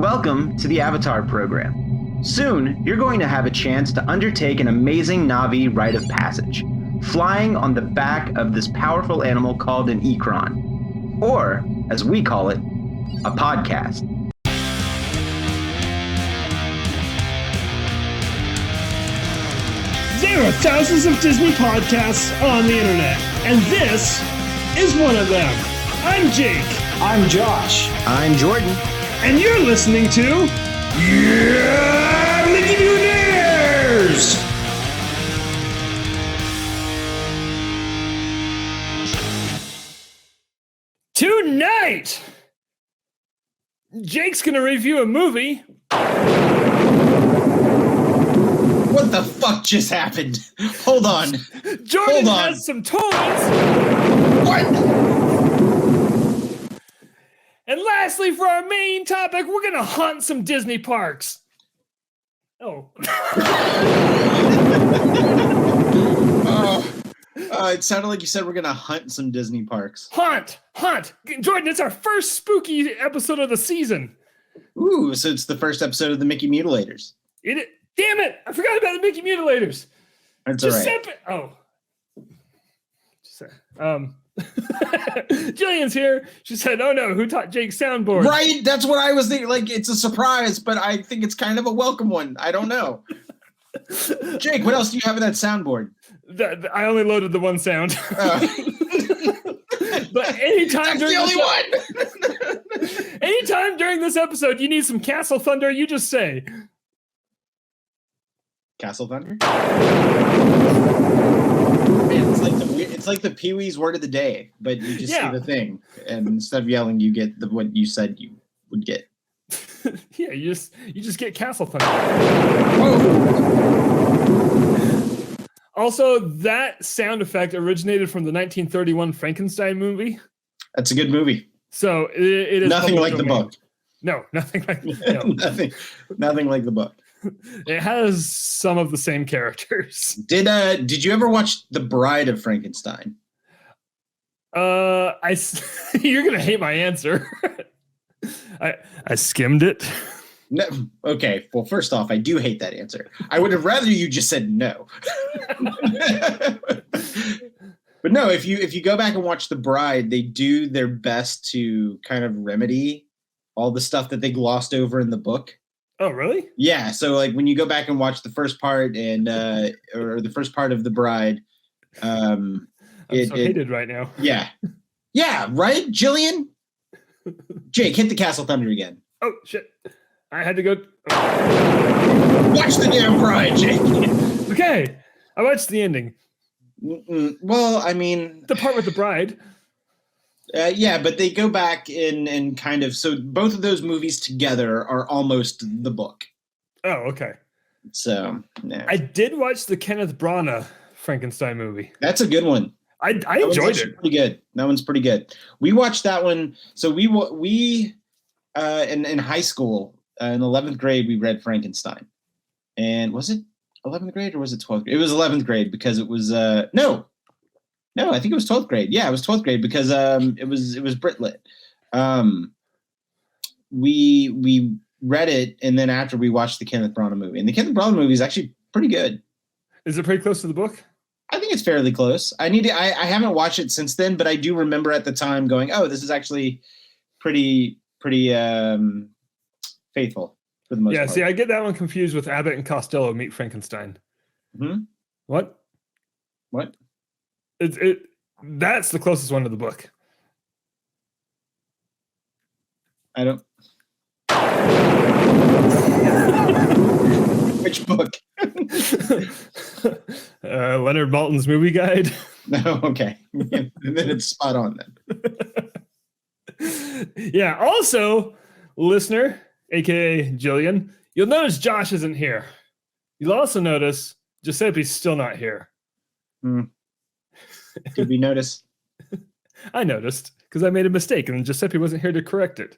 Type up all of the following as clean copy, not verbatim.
Welcome to the Avatar program. Soon, you're going to have a chance to undertake an amazing Na'vi rite of passage, flying on the back of this powerful animal called an Ikron, or, as we call it, a podcast. There are thousands of Disney podcasts on the internet, and this is one of them. I'm Jake. I'm Josh. I'm Jordan. And you're listening to Mickey Mutineers! Tonight, Jake's going to review a movie. What the fuck just happened? Hold on. Jordan has some toys. What? And lastly, for our main topic, we're going to hunt some Disney parks. Oh. It sounded like you said we're going to hunt some Disney parks. Hunt. Jordan, it's our first spooky episode of the season. Ooh, so it's the first episode of the Mickey Mutilators. Damn it! I forgot about the Mickey Mutilators. That's Giuseppe. all right. Oh. Jillian's here. She said, "Oh no, who taught Jake soundboard?" Right, that's what I was thinking. Like, it's a surprise, but I think it's kind of a welcome one. I don't know. Jake, what else do you have in that soundboard? I only loaded the one sound. But anytime during the only one. Anytime during this episode you need some Castle Thunder, you just say Castle Thunder? Man, it's like the Pee-wee's word of the day, but you just see the thing, and instead of yelling, you get what you said you would get. Yeah, you just get Castle Thunder. Whoa. Also, that sound effect originated from the 1931 Frankenstein movie. That's a good movie. So it is nothing like the book. No, nothing like nothing like the book. It has some of the same characters. Did you ever watch The Bride of Frankenstein? You're gonna hate my answer. I skimmed it. No. Okay. Well, first off, I do hate that answer. I would have rather you just said no. But no, if you go back and watch The Bride, they do their best to kind of remedy all the stuff that they glossed over in the book. Oh, really? Yeah. So like when you go back and watch the first part and or the first part of The Bride, I'm so hated right now. Yeah. Yeah. Right, Jillian. Jake, hit the Castle Thunder again. Oh shit! I had to go. Watch the damn Bride, Jake. Okay, I watched the ending. Well, I mean, the part with the bride. Yeah, but they go back and kind of, so both of those movies together are almost the book. Oh, okay. So, yeah. I did watch the Kenneth Branagh Frankenstein movie. That's a good one. I enjoyed it. Pretty good. That one's pretty good. We watched that one. So we in high school, in 11th grade, we read Frankenstein. And was it 11th grade or was it 12th grade? It was 11th grade because it was, no, I think it was 12th grade. Yeah, it was 12th grade because it was Brit Lit. We read it, and then after we watched the Kenneth Branagh movie. And the Kenneth Branagh movie is actually pretty good. Is it pretty close to the book? I think it's fairly close. I haven't watched it since then, but I do remember at the time going, "Oh, this is actually pretty faithful for the most part." Yeah, see, I get that one confused with Abbott and Costello Meet Frankenstein. Mm-hmm. What? That's the closest one to the book. I don't. Which book? Leonard Maltin's Movie Guide. No, okay. And then it's spot on then. Yeah. Also, listener, aka Jillian, you'll notice Josh isn't here. You'll also notice Giuseppe's still not here. Did we notice? I noticed because I made a mistake and Giuseppe wasn't here to correct it.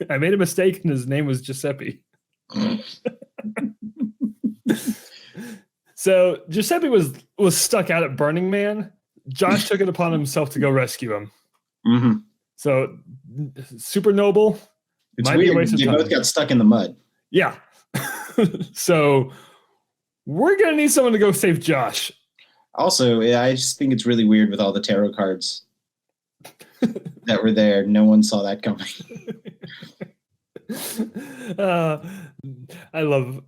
I made a mistake and his name was Giuseppe. So Giuseppe was stuck out at Burning Man. Josh took it upon himself to go rescue him. Mm-hmm. So super noble, It's Might be a weird. waste of They time. both got stuck in the mud. Yeah. So we're going to need someone to go save Josh. Also, I just think it's really weird with all the tarot cards that were there. No one saw that coming. I love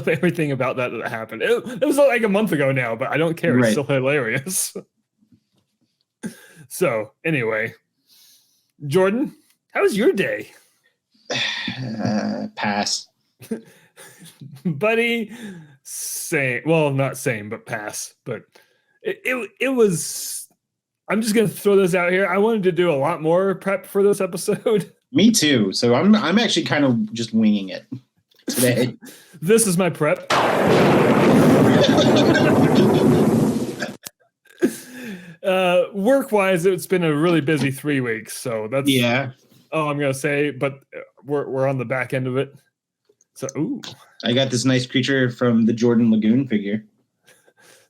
everything about that happened. It was like a month ago now, but I don't care. It's Right. still hilarious. So anyway, Jordan, how was your day? Pass. Buddy, same. Well, not same, but pass. But it was. I'm just gonna throw this out here. I wanted to do a lot more prep for this episode. Me too. So I'm actually kind of just winging it today. This is my prep. Work-wise, it's been a really busy 3 weeks. So that's all I'm gonna say. But we're on the back end of it. So I got this nice creature from the Jordan Lagoon figure.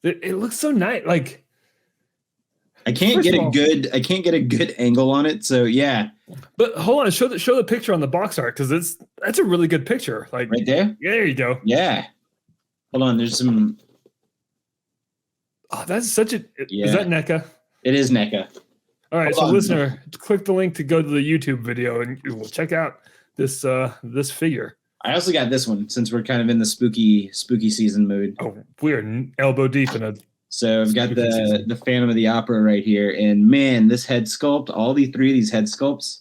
It looks so nice. Like I can't get a good angle on it. So yeah. But hold on, show the picture on the box art because that's a really good picture. Like right there. Yeah, there you go. Yeah. Hold on, there's some. Oh, that's such a. Yeah. Is that NECA? It is NECA. All right, so listener, click the link to go to the YouTube video and we'll check out this figure. I also got this one since we're kind of in the spooky season mood. Oh, we're elbow deep in a. So I've got the Phantom of the Opera right here, and man, this head sculpt, all the three of these head sculpts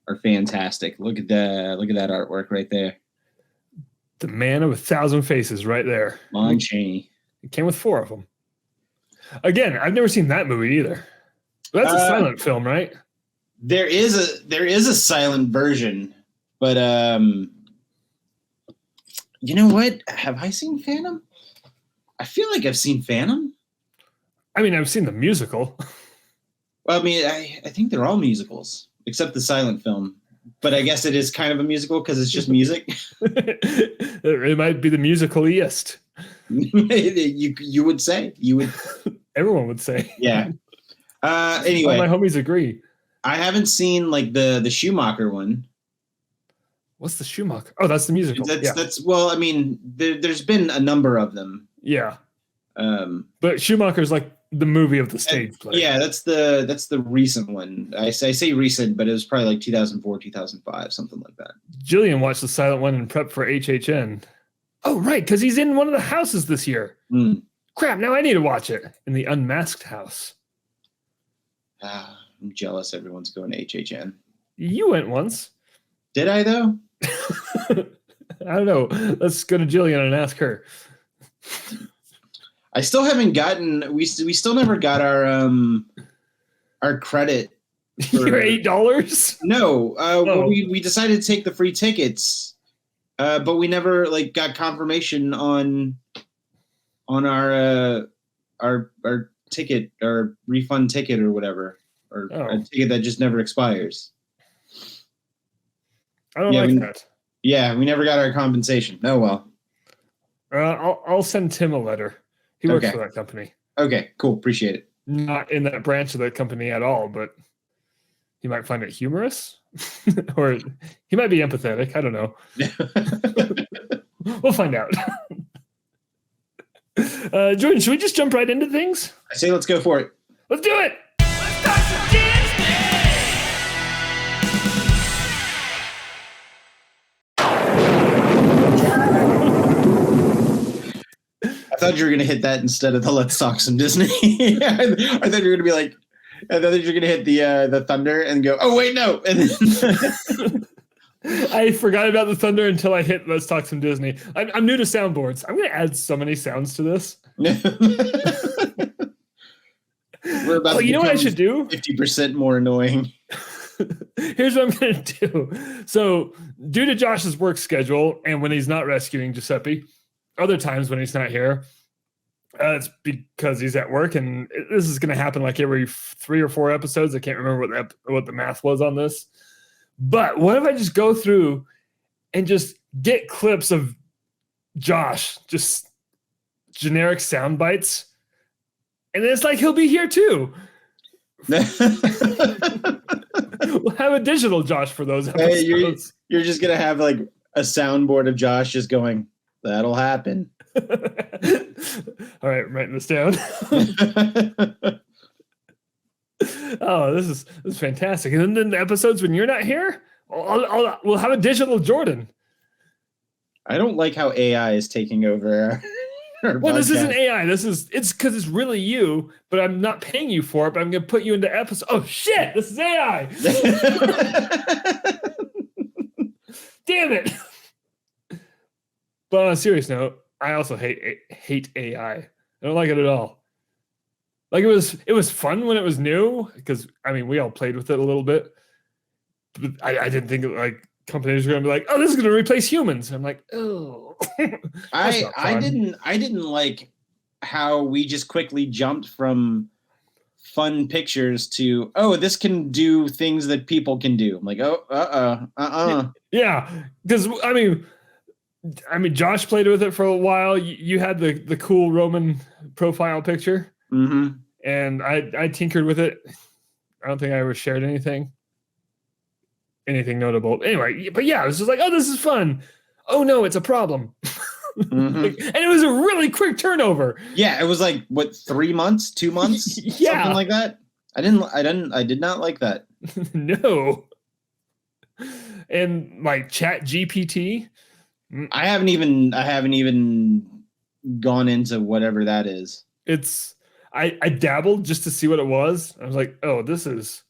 are fantastic. Look at that artwork right there. The Man of 1,000 Faces right there. Lon Chaney. It came with 4 of them. Again, I've never seen that movie either. That's a silent film, right? There is a silent version, but you know what? Have I seen Phantom? I feel like I've seen Phantom. I mean, I've seen the musical. Well, I mean, I think they're all musicals except the silent film. But I guess it is kind of a musical because it's just music. It might be the musical-iest. You would say. You would. Everyone would say. Yeah. Anyway, all my homies agree. I haven't seen like the Schumacher one. What's the Schumacher? Oh, that's the musical. That's well, I mean, there's been a number of them. Yeah. But Schumacher's like the movie of the stage play. Yeah, that's the recent one. I say recent, but it was probably like 2004, 2005, something like that. Jillian watched the silent one and prepped for HHN. Oh, right, because he's in one of the houses this year. Crap, now I need to watch it. In the Unmasked House. I'm jealous everyone's going to HHN. You went once. Did I, though? I don't know. Let's go to Jillian and ask her. I still haven't gotten. We still never got our credit. For, your $8? No. Well, we decided to take the free tickets, but we never like got confirmation on our ticket, our refund ticket or whatever, or a ticket that just never expires. I don't like that. Yeah, we never got our compensation. Oh well. I'll send Tim a letter. He works for that company. Okay, cool. Appreciate it. Not in that branch of that company at all, but he might find it humorous, or he might be empathetic. I don't know. We'll find out. Jordan, should we just jump right into things? I say let's go for it. Let's do it. Let's talk some Disney. I thought you were going to hit that instead of the Let's Talk Some Disney. I thought you were going to be like, I thought you were going to hit the thunder and go, oh, wait, no. And then I forgot about the thunder until I hit Let's Talk Some Disney. I'm new to soundboards. I'm going to add so many sounds to this. We're about to you know what I should do? 50% more annoying. Here's what I'm going to do. So, due to Josh's work schedule and when he's not rescuing Giuseppe, other times when he's not here, it's because he's at work, and this is going to happen like every 3 or 4 episodes. I can't remember what the math was on this. But what if I just go through and just get clips of Josh, just generic sound bites, and it's like he'll be here too. We'll have a digital Josh for those Hey, episodes. you're just gonna have like a soundboard of Josh just going, "That'll happen." All right, I'm writing this down. Oh, this is fantastic. And then the episodes when you're not here, we'll have a digital Jordan. I don't like how AI is taking over our Well, this podcast. isn't AI. It's because it's really you, but I'm not paying you for it. But I'm gonna put you into episode. Oh shit! This is AI. Damn it! But on a serious note, I also hate AI. I don't like it at all. Like it was fun when it was new because I mean we all played with it a little bit, but I didn't think like companies were gonna be like, oh, this is gonna replace humans. I'm like, oh. I didn't like how we just quickly jumped from fun pictures to, oh, this can do things that people can do. I'm like, oh, Yeah, because I mean, Josh played with it for a while. You had the cool Roman profile picture, and I tinkered with it. I don't think I ever shared anything notable. Anyway, but yeah, it was just like, oh, this is fun. Oh no, it's a problem. And it was a really quick turnover. Yeah, it was like what, 3 months, 2 months, Yeah. something like that. I did not like that. No. And like Chat GPT. I haven't even gone into whatever that is. I dabbled just to see what it was. I was like, oh, this is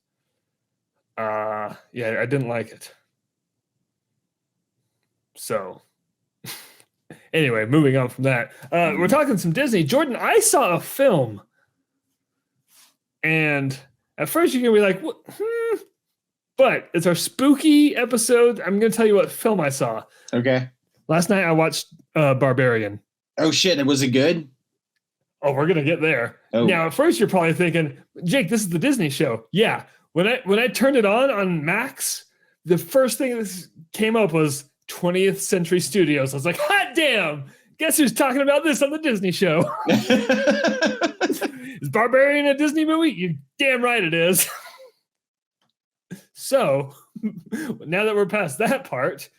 yeah, I didn't like it. So anyway, moving on from that. We're talking some Disney. Jordan, I saw a film. And at first you're gonna be like, what? But it's our spooky episode. I'm gonna tell you what film I saw. Okay. Last night I watched Barbarian. Oh shit, was it good? Oh, we're gonna get there. Oh. Now, at first you're probably thinking, Jake, this is the Disney show. Yeah. When I turned it on Max, the first thing that came up was 20th Century Studios. I was like, hot damn! Guess who's talking about this on the Disney show? Is Barbarian a Disney movie? You damn right it is. So now that we're past that part,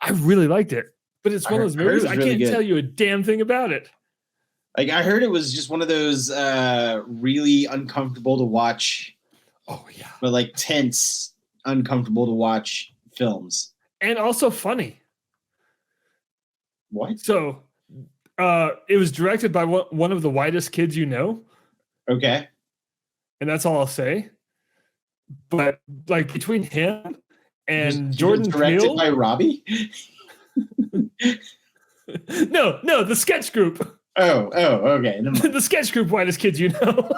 I really liked it. But it's one of those movies I can't tell you a damn thing about it. Like I heard it was just one of those really uncomfortable to watch. Oh yeah. But like tense, uncomfortable to watch films. And also funny. What? So it was directed by one of the whitest kids you know. Okay. And that's all I'll say. But like between him and Jordan directed Peele, by Robbie? No, the sketch group. Oh, okay. The sketch group whitest kids you know.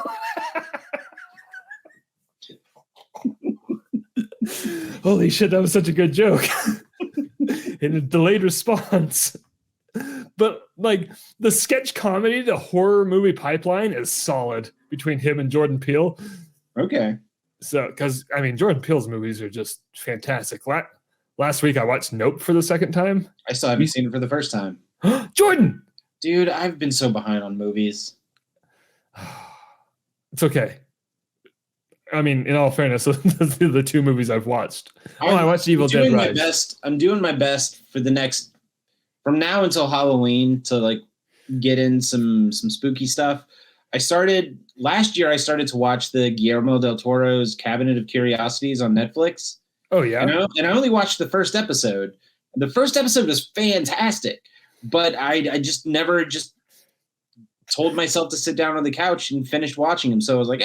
Holy shit, that was such a good joke. In a delayed response. But like the sketch comedy, the horror movie pipeline is solid between him and Jordan Peele. Okay. So, because I mean, Jordan Peele's movies are just fantastic. Last week I watched Nope for the second time. I still haven't seen it for the first time. Jordan! Dude, I've been so behind on movies. It's okay. I mean, in all fairness, those are the two movies I've watched. I watched Evil Dead Rise. I'm doing my best for the next, from now until Halloween, to like get in some spooky stuff. Last year I started to watch the Guillermo del Toro's Cabinet of Curiosities on Netflix. Oh yeah. And I only watched the first episode. The first episode was fantastic, but I just never just told myself to sit down on the couch and finish watching them. So I was like,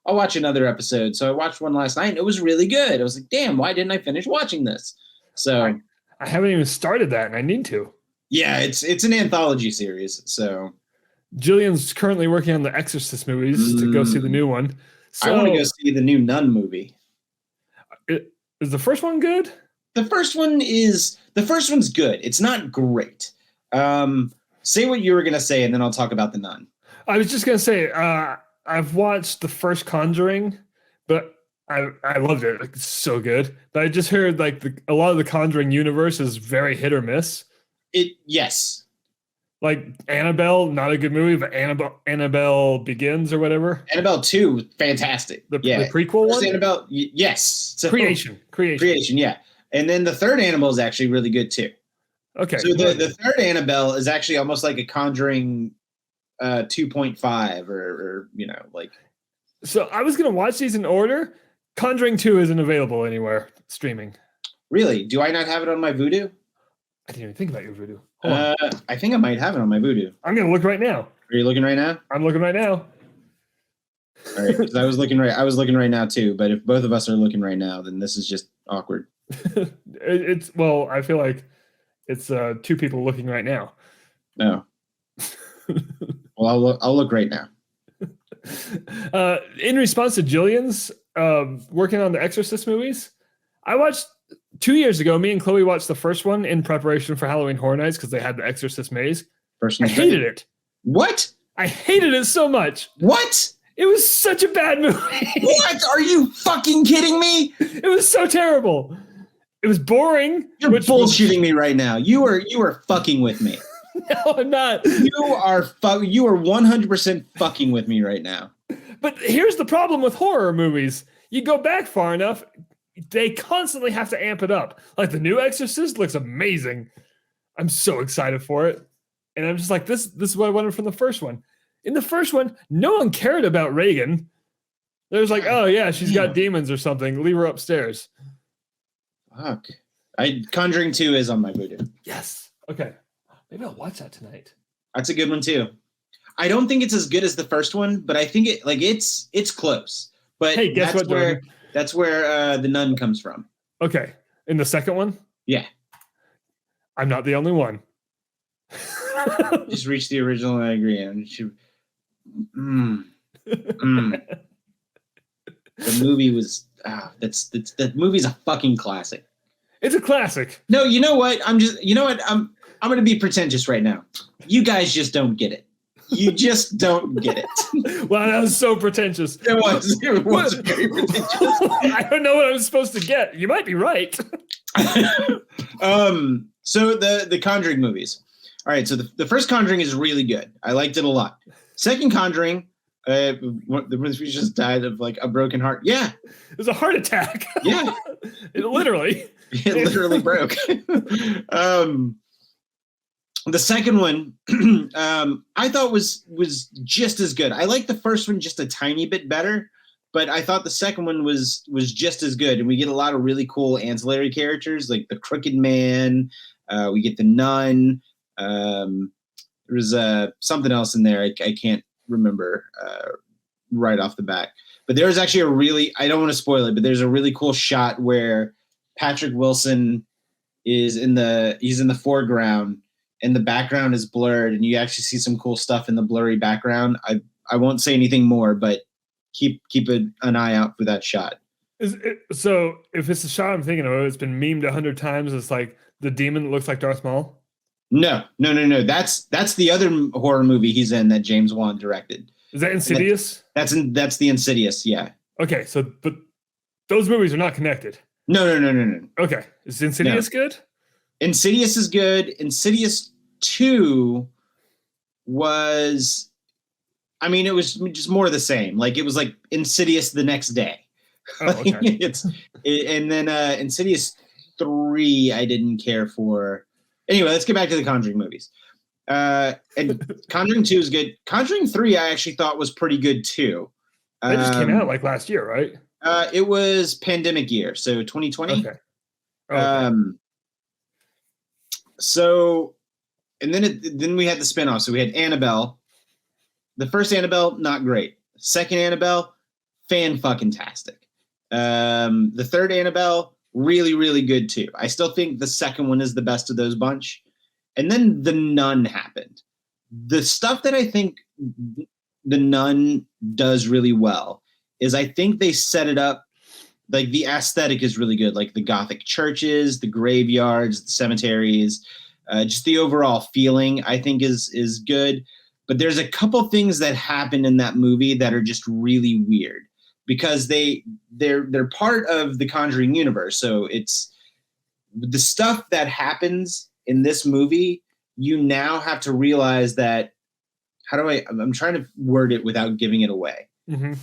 I'll watch another episode. So I watched one last night and it was really good. I was like, damn, why didn't I finish watching this? So I haven't even started that and I need to. Yeah, it's an anthology series. So Jillian's currently working on the Exorcist movies to go see the new one. So, I want to go see the new Nun movie. Is the first one good? The first one's good. It's not great. Say what you were gonna say, and then I'll talk about the Nun. I was just gonna say, I've watched the first Conjuring, but I loved it. Like, it's so good. But I just heard like a lot of the Conjuring universe is very hit or miss. Yes. Like Annabelle, not a good movie, but Annabelle Begins or whatever. Annabelle 2, fantastic. The prequel First one? Annabelle, yes. So, Creation, yeah. And then the third Annabelle is actually really good too. Okay. So the third Annabelle is actually almost like a Conjuring 2.5 or like. So I was going to watch these in order. Conjuring 2 isn't available anywhere streaming. Really? Do I not have it on my Vudu? I didn't even think about your Vudu. Hold on. I think I might have it on my Vudu. I'm going to look right now. Are you looking right now? I'm looking right now. All right, because I was looking right now too. But if both of us are looking right now, then this is just awkward. I feel like it's two people looking right now. No. Well, I'll look right now. In response to Jillian's working on the Exorcist movies, I watched 2 years ago. Me and Chloe watched the first one in preparation for Halloween Horror Nights because they had the Exorcist maze. I hated it. What? I hated it so much. What? It was such a bad movie. What? Are you fucking kidding me? It was so terrible. It was boring. You're bullshitting me right now. You are fucking with me. No, I'm not. You are 100% fucking with me right now. But here's the problem with horror movies. You go back far enough, they constantly have to amp it up. Like the new Exorcist looks amazing. I'm so excited for it. And I'm just like, this is what I wanted from the first one. In the first one, no one cared about Reagan. There's like, oh yeah, she's got demons or something. Leave her upstairs. Fuck. Conjuring 2 is on my Vudu. Yes. Okay. Maybe I'll watch that tonight. That's a good one too. I don't think it's as good as the first one, but I think it's close. But hey, guess what, Jordan? That's where the nun comes from. Okay. In the second one? Yeah. I'm not the only one. Just reach the original. I agree. The movie was that movie's a fucking classic. It's a classic. No, you know what? I'm going to be pretentious right now. You guys just don't get it. You just don't get it. Wow, that was so pretentious. It was very pretentious. I don't know what I was supposed to get. You might be right. So the Conjuring movies. All right, so the first Conjuring is really good. I liked it a lot. Second Conjuring, the movie just died of like a broken heart. Yeah. It was a heart attack. Yeah. It literally broke. The second one, I thought was just as good. I liked the first one just a tiny bit better, but I thought the second one was just as good. And we get a lot of really cool ancillary characters like the Crooked Man. We get the nun. There was something else in there. I can't remember right off the bat. But there's actually I don't want to spoil it, but there's a really cool shot where Patrick Wilson he's in the foreground and the background is blurred and you actually see some cool stuff in the blurry background. I won't say anything more, but keep an eye out for that shot. So if it's the shot I'm thinking of, it's been memed 100 times. It's like the demon that looks like Darth Maul. No. That's the other horror movie he's in that James Wan directed. Is that Insidious? That's the Insidious, yeah. Okay, but those movies are not connected. No. Okay, is Insidious good? Insidious is good. Insidious 2 was, it was just more of the same. Like it was like Insidious the next day. Oh, okay. And then Insidious 3 I didn't care for. Anyway, let's get back to the Conjuring movies. And Conjuring 2 is good. Conjuring 3 I actually thought was pretty good too. That just came out like last year, right? It was pandemic year, so 2020. Okay. Okay. So, and then we had the spinoff. So we had Annabelle. The first Annabelle, not great. Second Annabelle, fan-fucking-tastic. The third Annabelle, really, really good too. I still think the second one is the best of those bunch. And then The Nun happened. The stuff that I think The Nun does really well is I think they set it up, like the aesthetic is really good, like the Gothic churches, the graveyards, the cemeteries, just the overall feeling I think is good. But there's a couple things that happen in that movie that are just really weird because they're part of the Conjuring universe. So it's the stuff that happens in this movie you now have to realize that, I'm trying to word it without giving it away. Mm-hmm.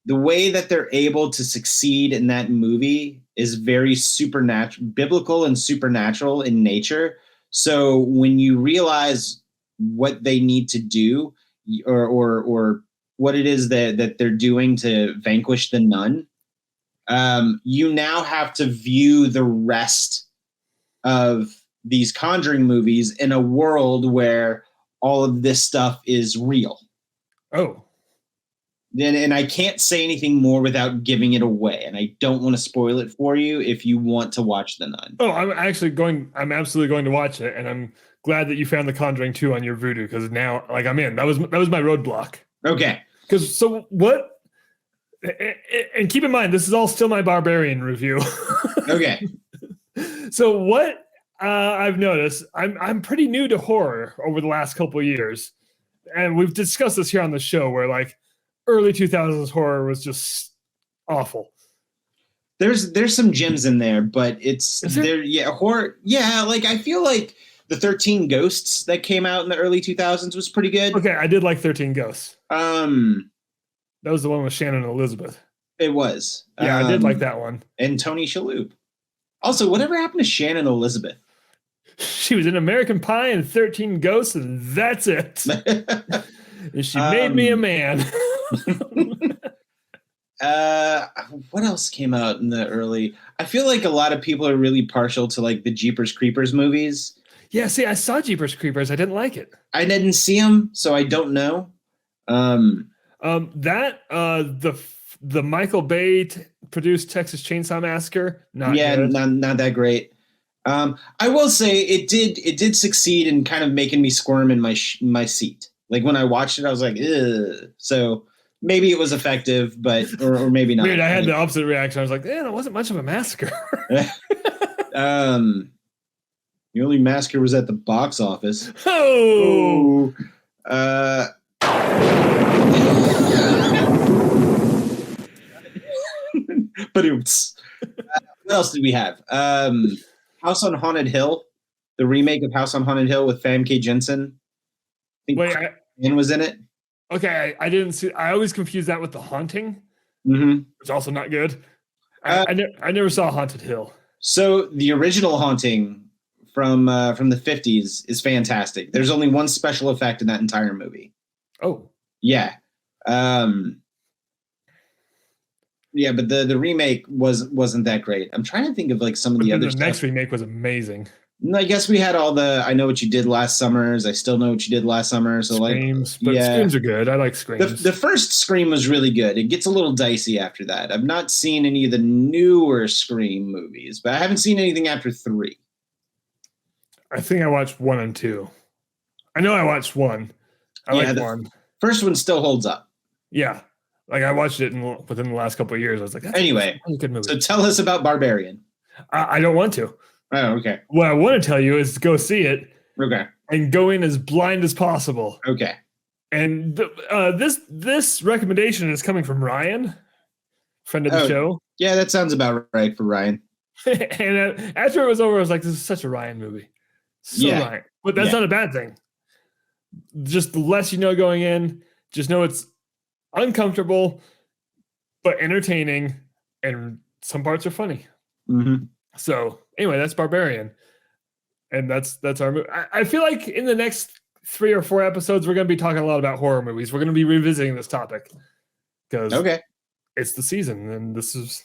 The way that they're able to succeed in that movie is very supernatural, biblical and supernatural in nature. So when you realize what they need to do, or what it is that they're doing to vanquish the nun, you now have to view the rest of these Conjuring movies in a world where all of this stuff is real. Oh. And I can't say anything more without giving it away, and I don't want to spoil it for you if you want to watch The Nun. Oh, I'm absolutely going to watch it, and I'm glad that you found The Conjuring 2 on your Vudu, because now, like, I'm in. That was my roadblock. Okay. Because so what? And keep in mind, this is all still my Barbarian review. Okay. So what I've noticed, I'm pretty new to horror over the last couple of years, and we've discussed this here on the show, where like early 2000s horror was just awful. There's some gems in there, but it's there. Yeah, horror. Yeah, like I feel like the 13 Ghosts that came out in the early 2000s was pretty good. Okay, I did like 13 Ghosts. That was the one with Shannon and Elizabeth. It was. Yeah, I did like that one. And Tony Shalhoub. Also, whatever happened to Shannon Elizabeth? She was in American Pie and 13 Ghosts, and that's it. And she made me a man. What else came out in the early? I feel like a lot of people are really partial to like the Jeepers Creepers movies. Yeah, see, I saw Jeepers Creepers. I didn't like it. I didn't see them, so I don't know. The Michael Bay produced Texas Chainsaw Massacre. Not that great. I will say it did succeed in kind of making me squirm in my seat. Like when I watched it, I was like, ugh. So maybe it was effective, but or maybe not. Weird. I had the opposite reaction. I was like, yeah, it wasn't much of a massacre. The only massacre was at the box office. Oh. But what else did we have? House on Haunted Hill, the remake of House on Haunted Hill with Famke Jensen. Ian was in it. Okay, I didn't see. I always confuse that with The Haunting. Mm-hmm. It's also not good. I never saw Haunted Hill. So the original Haunting from the 50s is fantastic. There's only one special effect in that entire movie. Oh. Yeah. Yeah, but the remake wasn't that great. I'm trying to think of like some of the other stuff. The next remake was amazing. I guess we had all the I Know What You Did Last Summers. I Still Know What You Did Last Summer. So Screams, but Screams are good. I like Screams. The first Scream was really good. It gets a little dicey after that. I've not seen any of the newer Scream movies, but I haven't seen anything after 3. I think I watched 1 and 2. I know I watched 1. I like 1. First one still holds up. Yeah. Like I watched it within the last couple of years. I was like, anyway, that's a good movie. So tell us about Barbarian. I don't want to. Oh, okay. What I want to tell you is go see it. Okay. And go in as blind as possible. Okay. And this recommendation is coming from Ryan, friend of the show. Yeah, that sounds about right for Ryan. And after it was over, I was like, this is such a Ryan movie. Ryan. But that's not a bad thing. Just the less you know going in, just know it's uncomfortable, but entertaining, and some parts are funny. Mm-hmm. So anyway, that's Barbarian, and that's our movie. I feel like in the next 3 or 4 episodes, we're going to be talking a lot about horror movies. We're going to be revisiting this topic because it's the season, and this is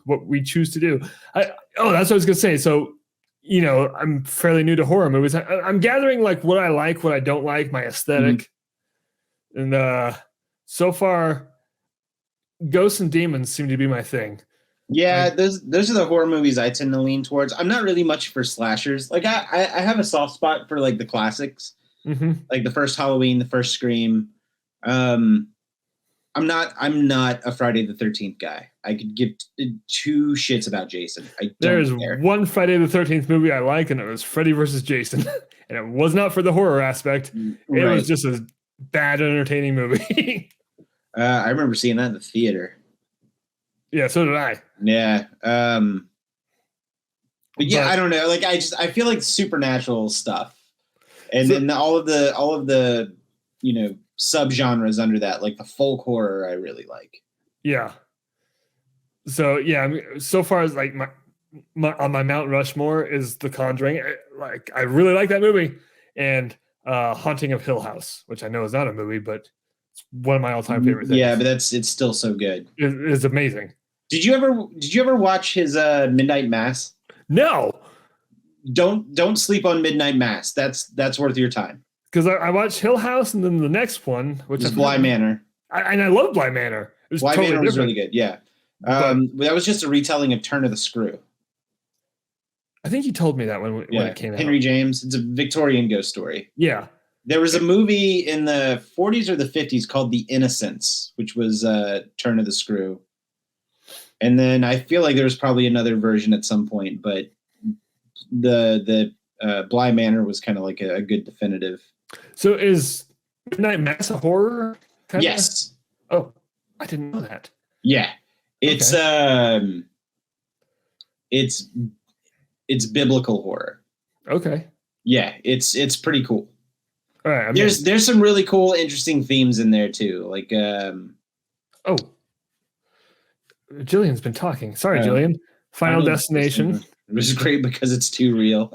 what we choose to do. That's what I was going to say. So, I'm fairly new to horror movies. I'm gathering like what I like, what I don't like, my aesthetic, and so far, ghosts and demons seem to be my thing. Yeah, those are the horror movies I tend to lean towards. I'm not really much for slashers. Like I have a soft spot for like the classics, like the first Halloween, the first Scream. I'm not a Friday the 13th guy. I could give 2 shits about Jason. There's one Friday the 13th movie I like, and it was Freddy versus Jason, and it was not for the horror aspect. It was just a bad, entertaining movie. I remember seeing that in the theater. Yeah, so did I. Yeah. But yeah, I don't know. Like I feel like supernatural stuff, and then all of the subgenres under that, like the folk horror, I really like. Yeah. So yeah, I mean, so far as like my on my Mount Rushmore is The Conjuring. Like I really like that movie, and Haunting of Hill House, which I know is not a movie, but it's one of my all-time favorite things. Yeah, but it's still so good. It's amazing. Did you ever watch his Midnight Mass? No. Don't sleep on Midnight Mass. That's worth your time. Because I watched Hill House, and then the next one, which is Bly Manor. And I love Bly Manor. It was Bly totally Manor was different. really good. Yeah. That was just a retelling of Turn of the Screw. I think you told me that when it came out. Henry James. It's a Victorian ghost story. Yeah. There was a movie in the 40s or the 50s called The Innocents, which was Turn of the Screw. And then I feel like there was probably another version at some point, but the Bly Manor was kind of like a good definitive. So is Midnight Mass a horror? Yes. Oh, I didn't know that. Yeah. It's okay. It's biblical horror. Okay. Yeah, it's pretty cool. All right. There's some really cool, interesting themes in there too. Like Jillian's been talking. Sorry, Jillian. Final Destination. It was great because it's too real.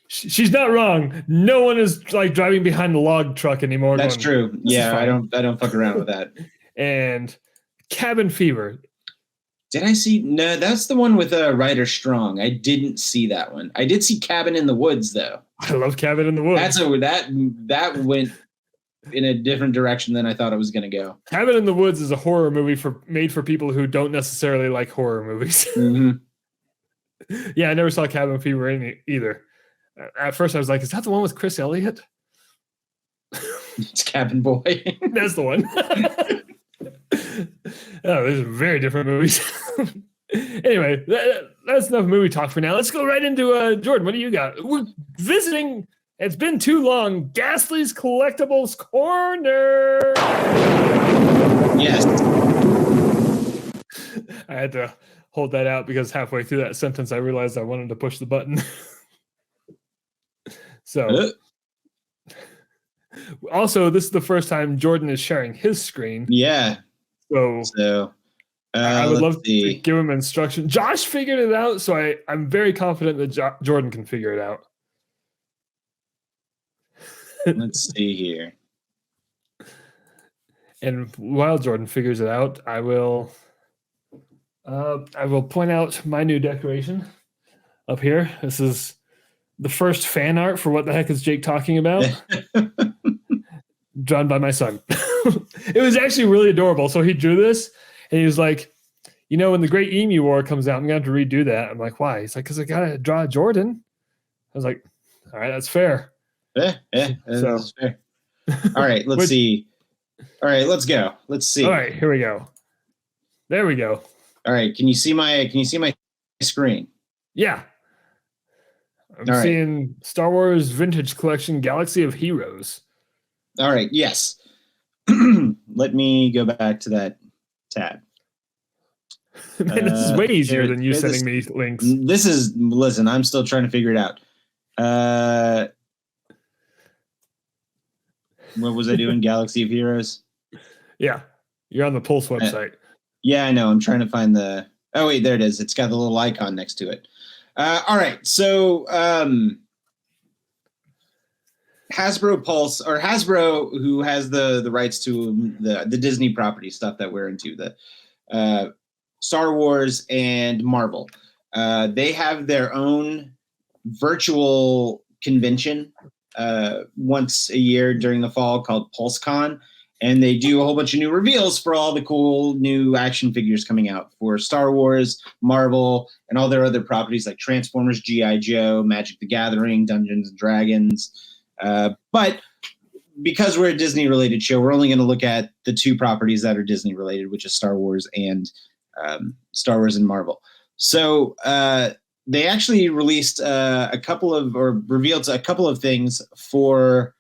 She's not wrong. No one is like driving behind the log truck anymore. That's true. Yeah, I don't fuck around with that. And Cabin Fever. Did I see? No, that's the one with Ryder Strong. I didn't see that one. I did see Cabin in the Woods though. I love Cabin in the Woods. That went in a different direction than I thought it was going to go. Cabin in the Woods is a horror movie made for people who don't necessarily like horror movies. Mm-hmm. Yeah, I never saw Cabin Fever either. At first, I was like, "Is that the one with Chris Elliott?" It's Cabin Boy. That's the one. Oh, these are very different movies. Anyway, that's enough movie talk for now. Let's go right into Jordan. What do you got? We're visiting. It's been too long. Ghastly's Collectibles Corner. Yes. I had to hold that out because halfway through that sentence, I realized I wanted to push the button. So, also, this is the first time Jordan is sharing his screen. Yeah. So I would love to give him instruction. Josh figured it out, so I'm very confident that Jordan can figure it out. Let's see here. And while Jordan figures it out, I will point out my new decoration up here. This is the first fan art for What the Heck is Jake Talking About? Drawn by my son. It was actually really adorable. So he drew this and he was like, when the Great Emu War comes out, I'm going to have to redo that. I'm like, why? He's like, because I got to draw Jordan. I was like, all right, that's fair. Yeah, that's fair. All right, let's see. All right, let's go. Let's see. All right, here we go. There we go. All right, can you see my screen? Yeah. I'm seeing Star Wars Vintage Collection Galaxy of Heroes. All right, yes. Let me go back to that tab. Man, this is way easier than you sending me links. Listen, I'm still trying to figure it out. What was I doing? Galaxy of Heroes? Yeah, you're on the Pulse website. Yeah, I know. I'm trying to find the... Oh, wait, there it is. It's got the little icon next to it. All right, so... Hasbro Pulse, or Hasbro, who has the rights to the Disney property stuff that we're into, the Star Wars and Marvel. They have their own virtual convention once a year during the fall called PulseCon, and they do a whole bunch of new reveals for all the cool new action figures coming out for Star Wars, Marvel, and all their other properties like Transformers, G.I. Joe, Magic the Gathering, Dungeons and Dragons. But because we're a Disney-related show, we're only going to look at the two properties that are Disney-related, which is Star Wars and Marvel. So they actually released revealed a couple of things for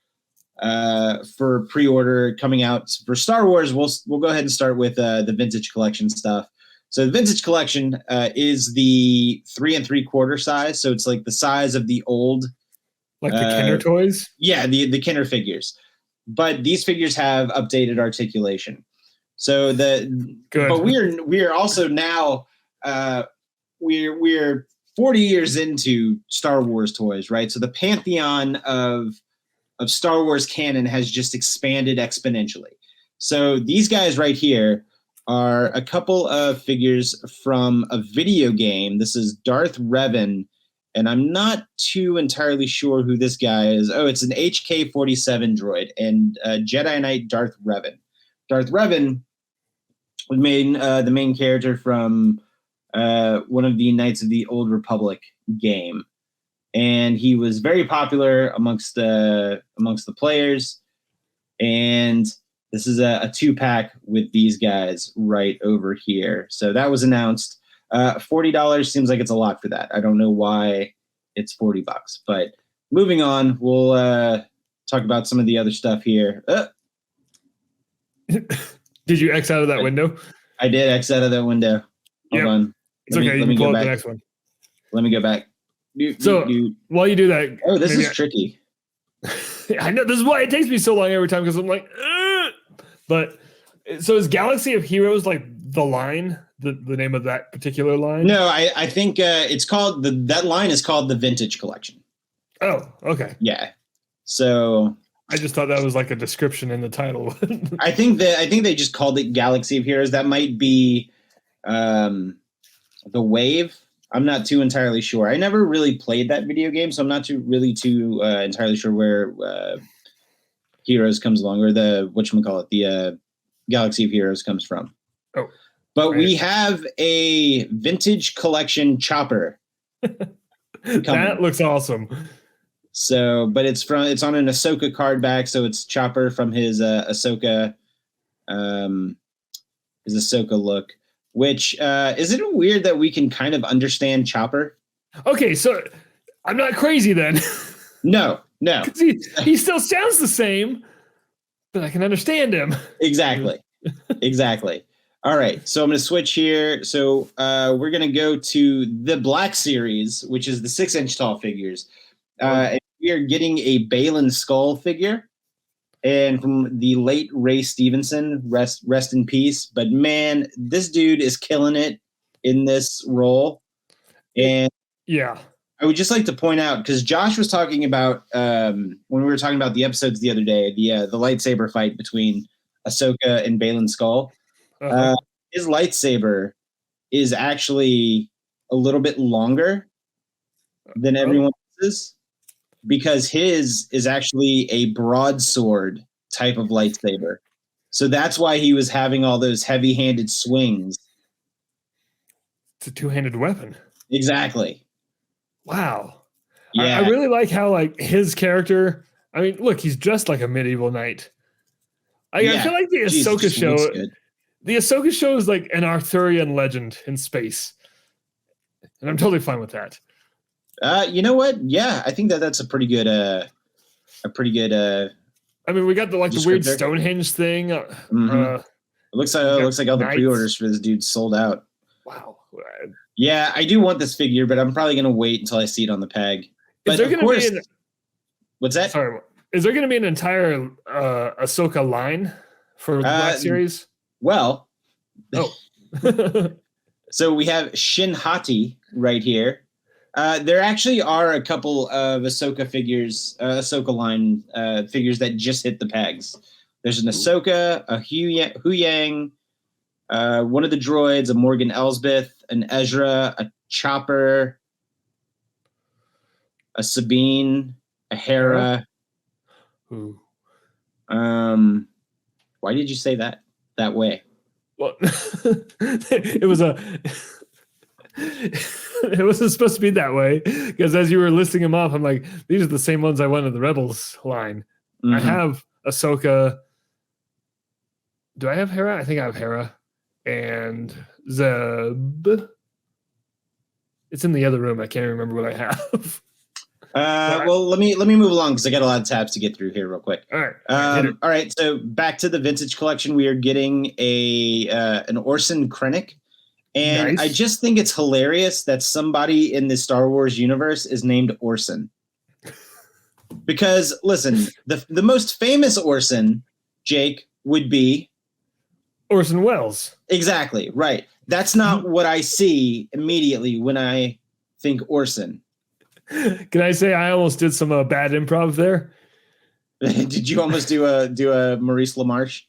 pre-order coming out for Star Wars. We'll go ahead and start with the vintage collection stuff. So the vintage collection is the 3 3/4 size. So it's like the size of the old, like the Kenner toys. Yeah, the Kenner figures. But these figures have updated articulation. So but we are also now we're 40 years into Star Wars toys, right? So the pantheon of Star Wars canon has just expanded exponentially. So these guys right here are a couple of figures from a video game. This is Darth Revan, and I'm not too entirely sure who this guy is. Oh, it's an HK-47 droid and Jedi Knight Darth Revan. Darth Revan was the main character from one of the Knights of the Old Republic game, and he was very popular amongst the players. And this is a 2-pack with these guys right over here. So that was announced. $40 seems like it's a lot for that. I don't know why it's $40, but moving on, we'll talk about some of the other stuff here. Did you X out of that window? I did X out of that window. Hold on. It's okay. You can pull up the next one. Let me go back. While you do that, this is tricky. I know this is why it takes me so long every time, because I'm like, ugh! But so is Galaxy of Heroes like the line, the name of that particular line? No, I think it's called that line is called the Vintage Collection. Oh, okay. Yeah. So I just thought that was like a description in the title. I think they just called it Galaxy of Heroes. That might be the Wave. I'm not too entirely sure. I never really played that video game, so I'm not too entirely sure where Heroes comes along, or the Galaxy of Heroes comes from. Oh, but right. We have a Vintage Collection Chopper. That looks awesome. So, but it's on an Ahsoka card back, so it's Chopper from his Ahsoka look. Which isn't it weird that we can kind of understand Chopper? Okay, so I'm not crazy then. No. He still sounds the same, but I can understand him. Exactly. All right, so I'm going to switch here. So we're going to go to the Black Series, which is the 6-inch tall figures. And we are getting a Balin Skull figure. And from the late Ray Stevenson, rest in peace. But man, this dude is killing it in this role. And yeah, I would just like to point out, because Josh was talking about when we were talking about the episodes the other day, the lightsaber fight between Ahsoka and Balin Skull. Uh-huh. His lightsaber is actually a little bit longer than everyone else's, because his is actually a broadsword type of lightsaber. So that's why he was having all those heavy-handed swings. It's a two-handed weapon. Exactly. Wow. Yeah. I really like how like his character, I mean, look, he's dressed like a medieval knight. I feel like the Ahsoka show, is like an Arthurian legend in space. And I'm totally fine with that. You know what? Yeah, I think that's a pretty good. I mean, we got the weird Stonehenge thing. Mm-hmm. It looks like all the pre-orders for this dude sold out. Wow. Yeah, I do want this figure, but I'm probably gonna wait until I see it on the peg. But of course, what's that? Sorry, is there gonna be an entire Ahsoka line for the Black Series? Well, so we have Shin Hati right here. There actually are a couple of Ahsoka figures, Ahsoka line figures that just hit the pegs. There's an Ahsoka, a Huyang, one of the droids, a Morgan Elsbeth, an Ezra, a Chopper, a Sabine, a Hera. Ooh. Why did you say that way? Well, it wasn't supposed to be that way, because as you were listing them off, I'm like, these are the same ones I wanted the Rebels line. Mm-hmm. I have Ahsoka. Do I have Hera? I think I have Hera and Zeb. It's in the other room. I can't remember what I have. Well, let me move along, because I got a lot of tabs to get through here real quick. All right. All right. So back to the Vintage Collection, we are getting an Orson Krennic And I Nice. just think it's hilarious that somebody in the Star Wars universe is named Orson. Because listen, the most famous Orson, Jake, would be Orson Welles. exactly right. That's not what I see immediately when I think Orson. Can I say I almost did some bad improv there? Did you almost do a Maurice LaMarche?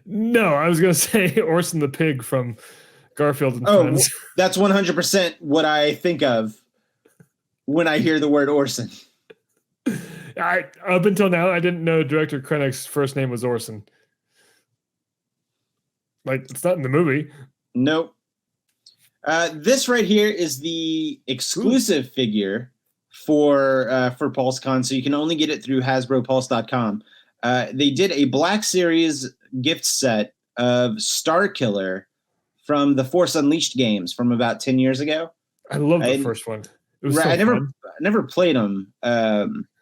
No, I was going to say Orson the pig from Garfield and Friends. That's 100% what I think of when I hear the word Orson. Up until now, I didn't know director Krennic's first name was Orson. Like, it's not in the movie. Nope. This right here is the exclusive figure for PulseCon, so you can only get it through HasbroPulse.com. They did a Black Series gift set of Star Killer from the Force Unleashed games from about 10 years ago. I love the first one. It was I fun. never played them,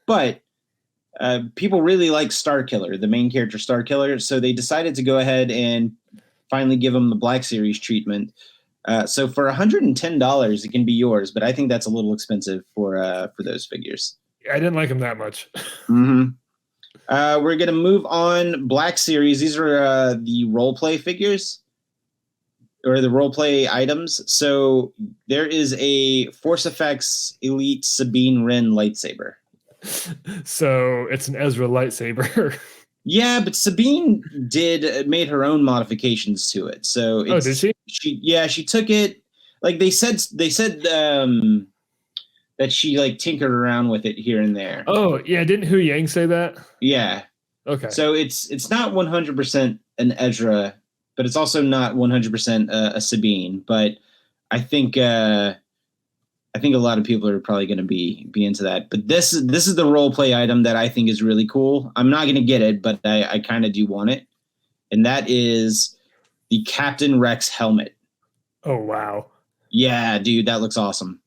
but people really like Star Killer, the main character Star Killer, so they decided to go ahead and finally give him the Black Series treatment. So for $110, it can be yours, but I think that's a little expensive for those figures. I didn't like him that much. Mm-hmm. We're going to move on. Black Series. These are the role play figures or the role play items. So there is a Force Effects Elite Sabine Wren lightsaber. So it's an Ezra lightsaber. Yeah, but Sabine made her own modifications to it. So did she? She took it. Like they said that she like tinkered around with it here and there. Oh yeah, didn't Hu Yang say that? Yeah. Okay. So it's not 100% an Ezra, but it's also not 100% a Sabine. But I think a lot of people are probably going to be into that. But this is the role play item that I think is really cool. I'm not going to get it, but I kind of do want it, and that is the Captain Rex helmet. Oh wow. Yeah, dude, that looks awesome.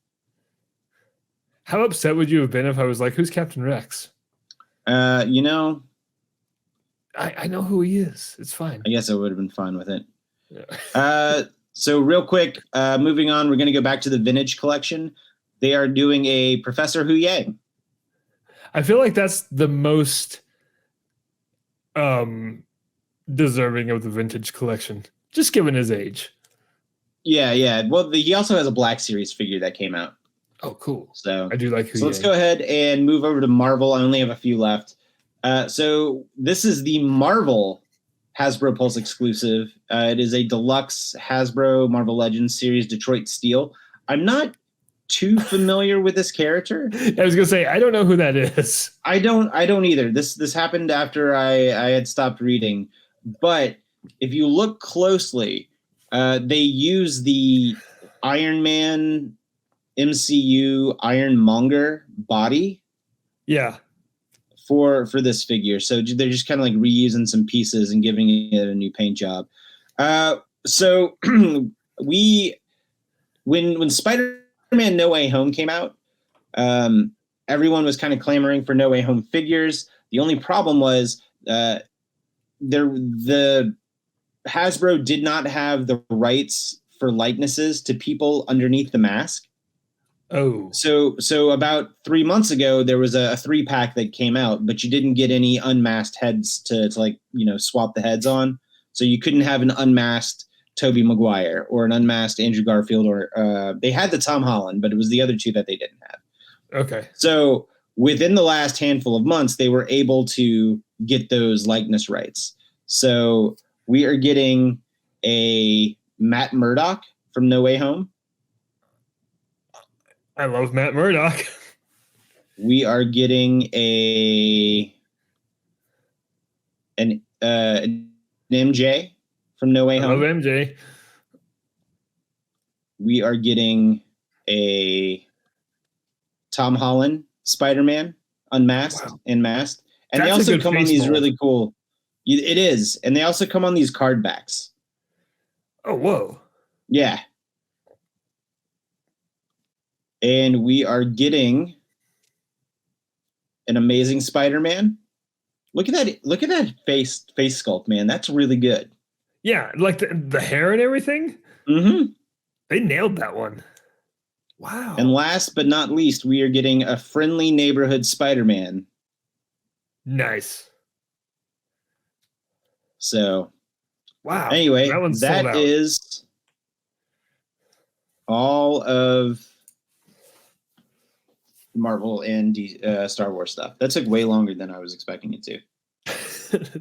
How upset would you have been if I was like, "Who's Captain Rex?" You know, I know who he is. It's fine. I guess I would have been fine with it. Yeah. So real quick, moving on, we're going to go back to the vintage collection. They are doing a Professor Hu Yang. I feel like that's the most deserving of the vintage collection, just given his age. Yeah. Well, he also has a Black Series figure that came out. Oh, cool. So I do like Hu So let's Yang. go ahead and move over to Marvel. I only have a few left. So this is the Marvel Hasbro Pulse exclusive. It is a deluxe Hasbro Marvel Legends series Detroit Steel. I'm not too familiar with this character. I was gonna say I don't know who that is. I don't either. This happened after I had stopped reading. But if you look closely, they use the Iron Man MCU Ironmonger body. Yeah. For this figure. So they're just kind of like reusing some pieces and giving it a new paint job. So when Spider-Man No Way Home came out, everyone was kind of clamoring for No Way Home figures. The only problem was the Hasbro did not have the rights for likenesses to people underneath the mask. Oh. So about 3 months ago, there was a 3-pack that came out, but you didn't get any unmasked heads to like, swap the heads on. So you couldn't have an unmasked Tobey Maguire or an unmasked Andrew Garfield, or they had the Tom Holland, but it was the other two that they didn't have. Okay. So within the last handful of months, they were able to get those likeness rights. So we are getting a Matt Murdock from No Way Home. I love Matt Murdock. We are getting an MJ from No Way Home. I love MJ. We are getting a Tom Holland Spider-Man unmasked and masked. And That's they a also good come on face these mold. really cool. It is. And they also come on these card backs. Oh, whoa. Yeah. And we are getting an Amazing Spider-Man. Look at that face sculpt, man. That's really good. Yeah, like the hair and everything. Mm-hmm. They nailed that one. Wow. And last but not least, we are getting a friendly neighborhood Spider-Man. Nice. So, wow. Anyway, That one's sold that out. is all of Marvel and Star Wars stuff. That took way longer than I was expecting it to.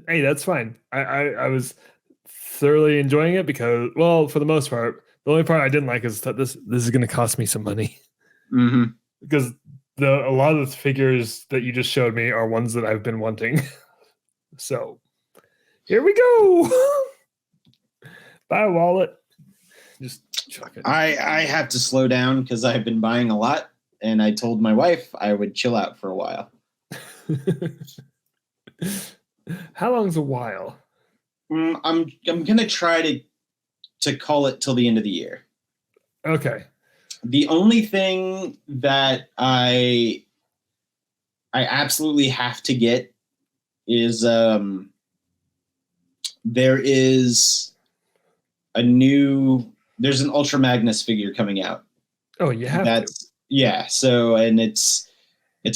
Hey, that's fine. I was thoroughly enjoying it because, well, for the most part, the only part I didn't like is that this is going to cost me some money. Mm-hmm. Because a lot of the figures that you just showed me are ones that I've been wanting. So here we go. Buy a wallet. Just chuck it. I have to slow down because I've been buying a lot, and I told my wife I would chill out for a while. How long's a while? I'm gonna try to call it till the end of the year. Okay. The only thing that I absolutely have to get is there's an Ultra Magnus figure coming out. Oh, you have to. Yeah, so and it's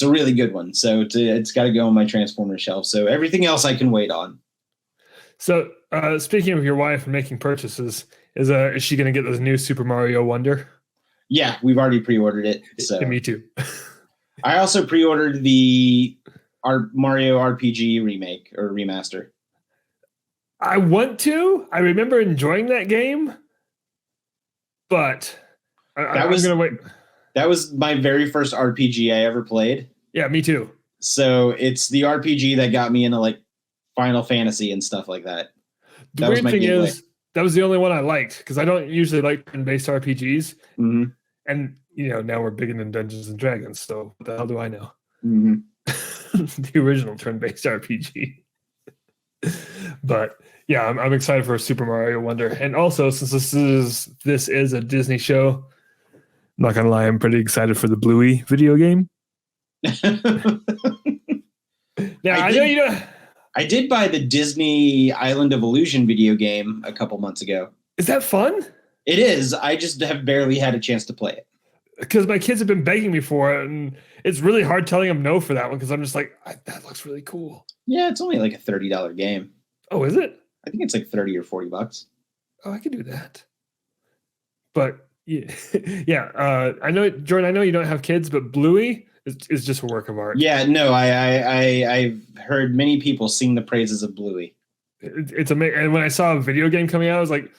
a really good one. So it's got to go on my Transformer shelf. So everything else I can wait on. So speaking of your wife and making purchases, is she going to get this new Super Mario Wonder? Yeah, we've already pre-ordered it. So Me too. I also pre-ordered our Mario RPG remake or remaster. I want to. I remember enjoying that game, but I'm going to wait. That was my very first RPG I ever played. Yeah, me too. So it's the RPG that got me into like Final Fantasy and stuff like that. The weird thing is that was the only one I liked because I don't usually like turn-based RPGs. Mm-hmm. And now we're big into Dungeons and Dragons, so what the hell do I know? Mm-hmm. The original turn-based RPG. But yeah, I'm excited for Super Mario Wonder, and also since this is a Disney show, I'm not gonna lie, I'm pretty excited for the Bluey video game. Now I know you don't. I did buy the Disney Island of Illusion video game a couple months ago. Is that fun? It is. I just have barely had a chance to play it. Because my kids have been begging me for it, and it's really hard telling them no for that one because I'm just like, that looks really cool. Yeah, it's only like a $30 game. Oh, is it? I think it's like $30 or $40. Oh, I could do that. But yeah, yeah. I know, Jordan. I know you don't have kids, but Bluey is just a work of art. Yeah, no, I've heard many people sing the praises of Bluey. It's amazing. And when I saw a video game coming out, I was like,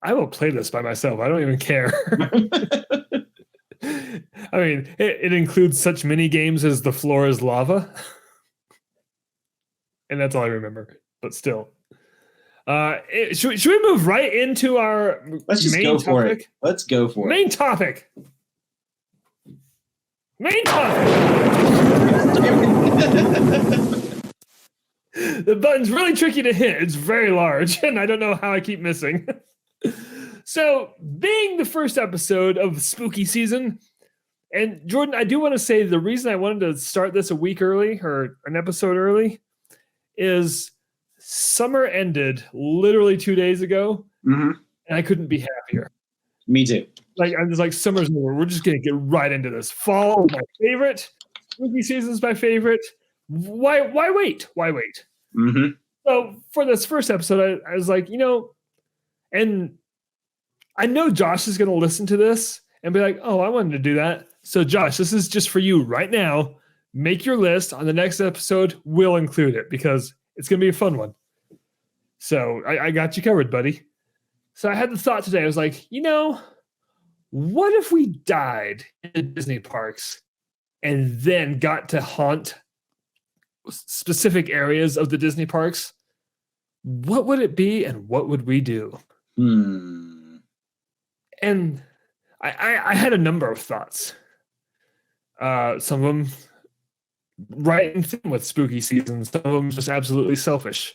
I will play this by myself. I don't even care. I mean, it includes such mini games as The Floor is Lava. And that's all I remember. But still. Should we move right into our Let's just main go topic? for it. Let's go for Main topic. Main topic. The button's really tricky to hit. It's very large, and I don't know how I keep missing. So, being the first episode of spooky season, and Jordan, I do want to say the reason I wanted to start this a week early or an episode early is summer ended literally 2 days ago, Mm-hmm. and I couldn't be happier. Me too. Like, I'm just like, summer's over. We're just going to get right into this. Fall is my favorite. Spooky season's my favorite. Why wait? Why wait? Mm-hmm. So for this first episode, I was like, and I know Josh is going to listen to this and be like, oh, I wanted to do that. So Josh, this is just for you right now. Make your list. On the next episode, we'll include it because it's going to be a fun one. So I got you covered, buddy. So I had the thought today. I was like, what if we died in the Disney parks and then got to haunt specific areas of the Disney parks? What would it be and what would we do? And I had a number of thoughts. Some of them right in theme with spooky season. Some of them just absolutely selfish.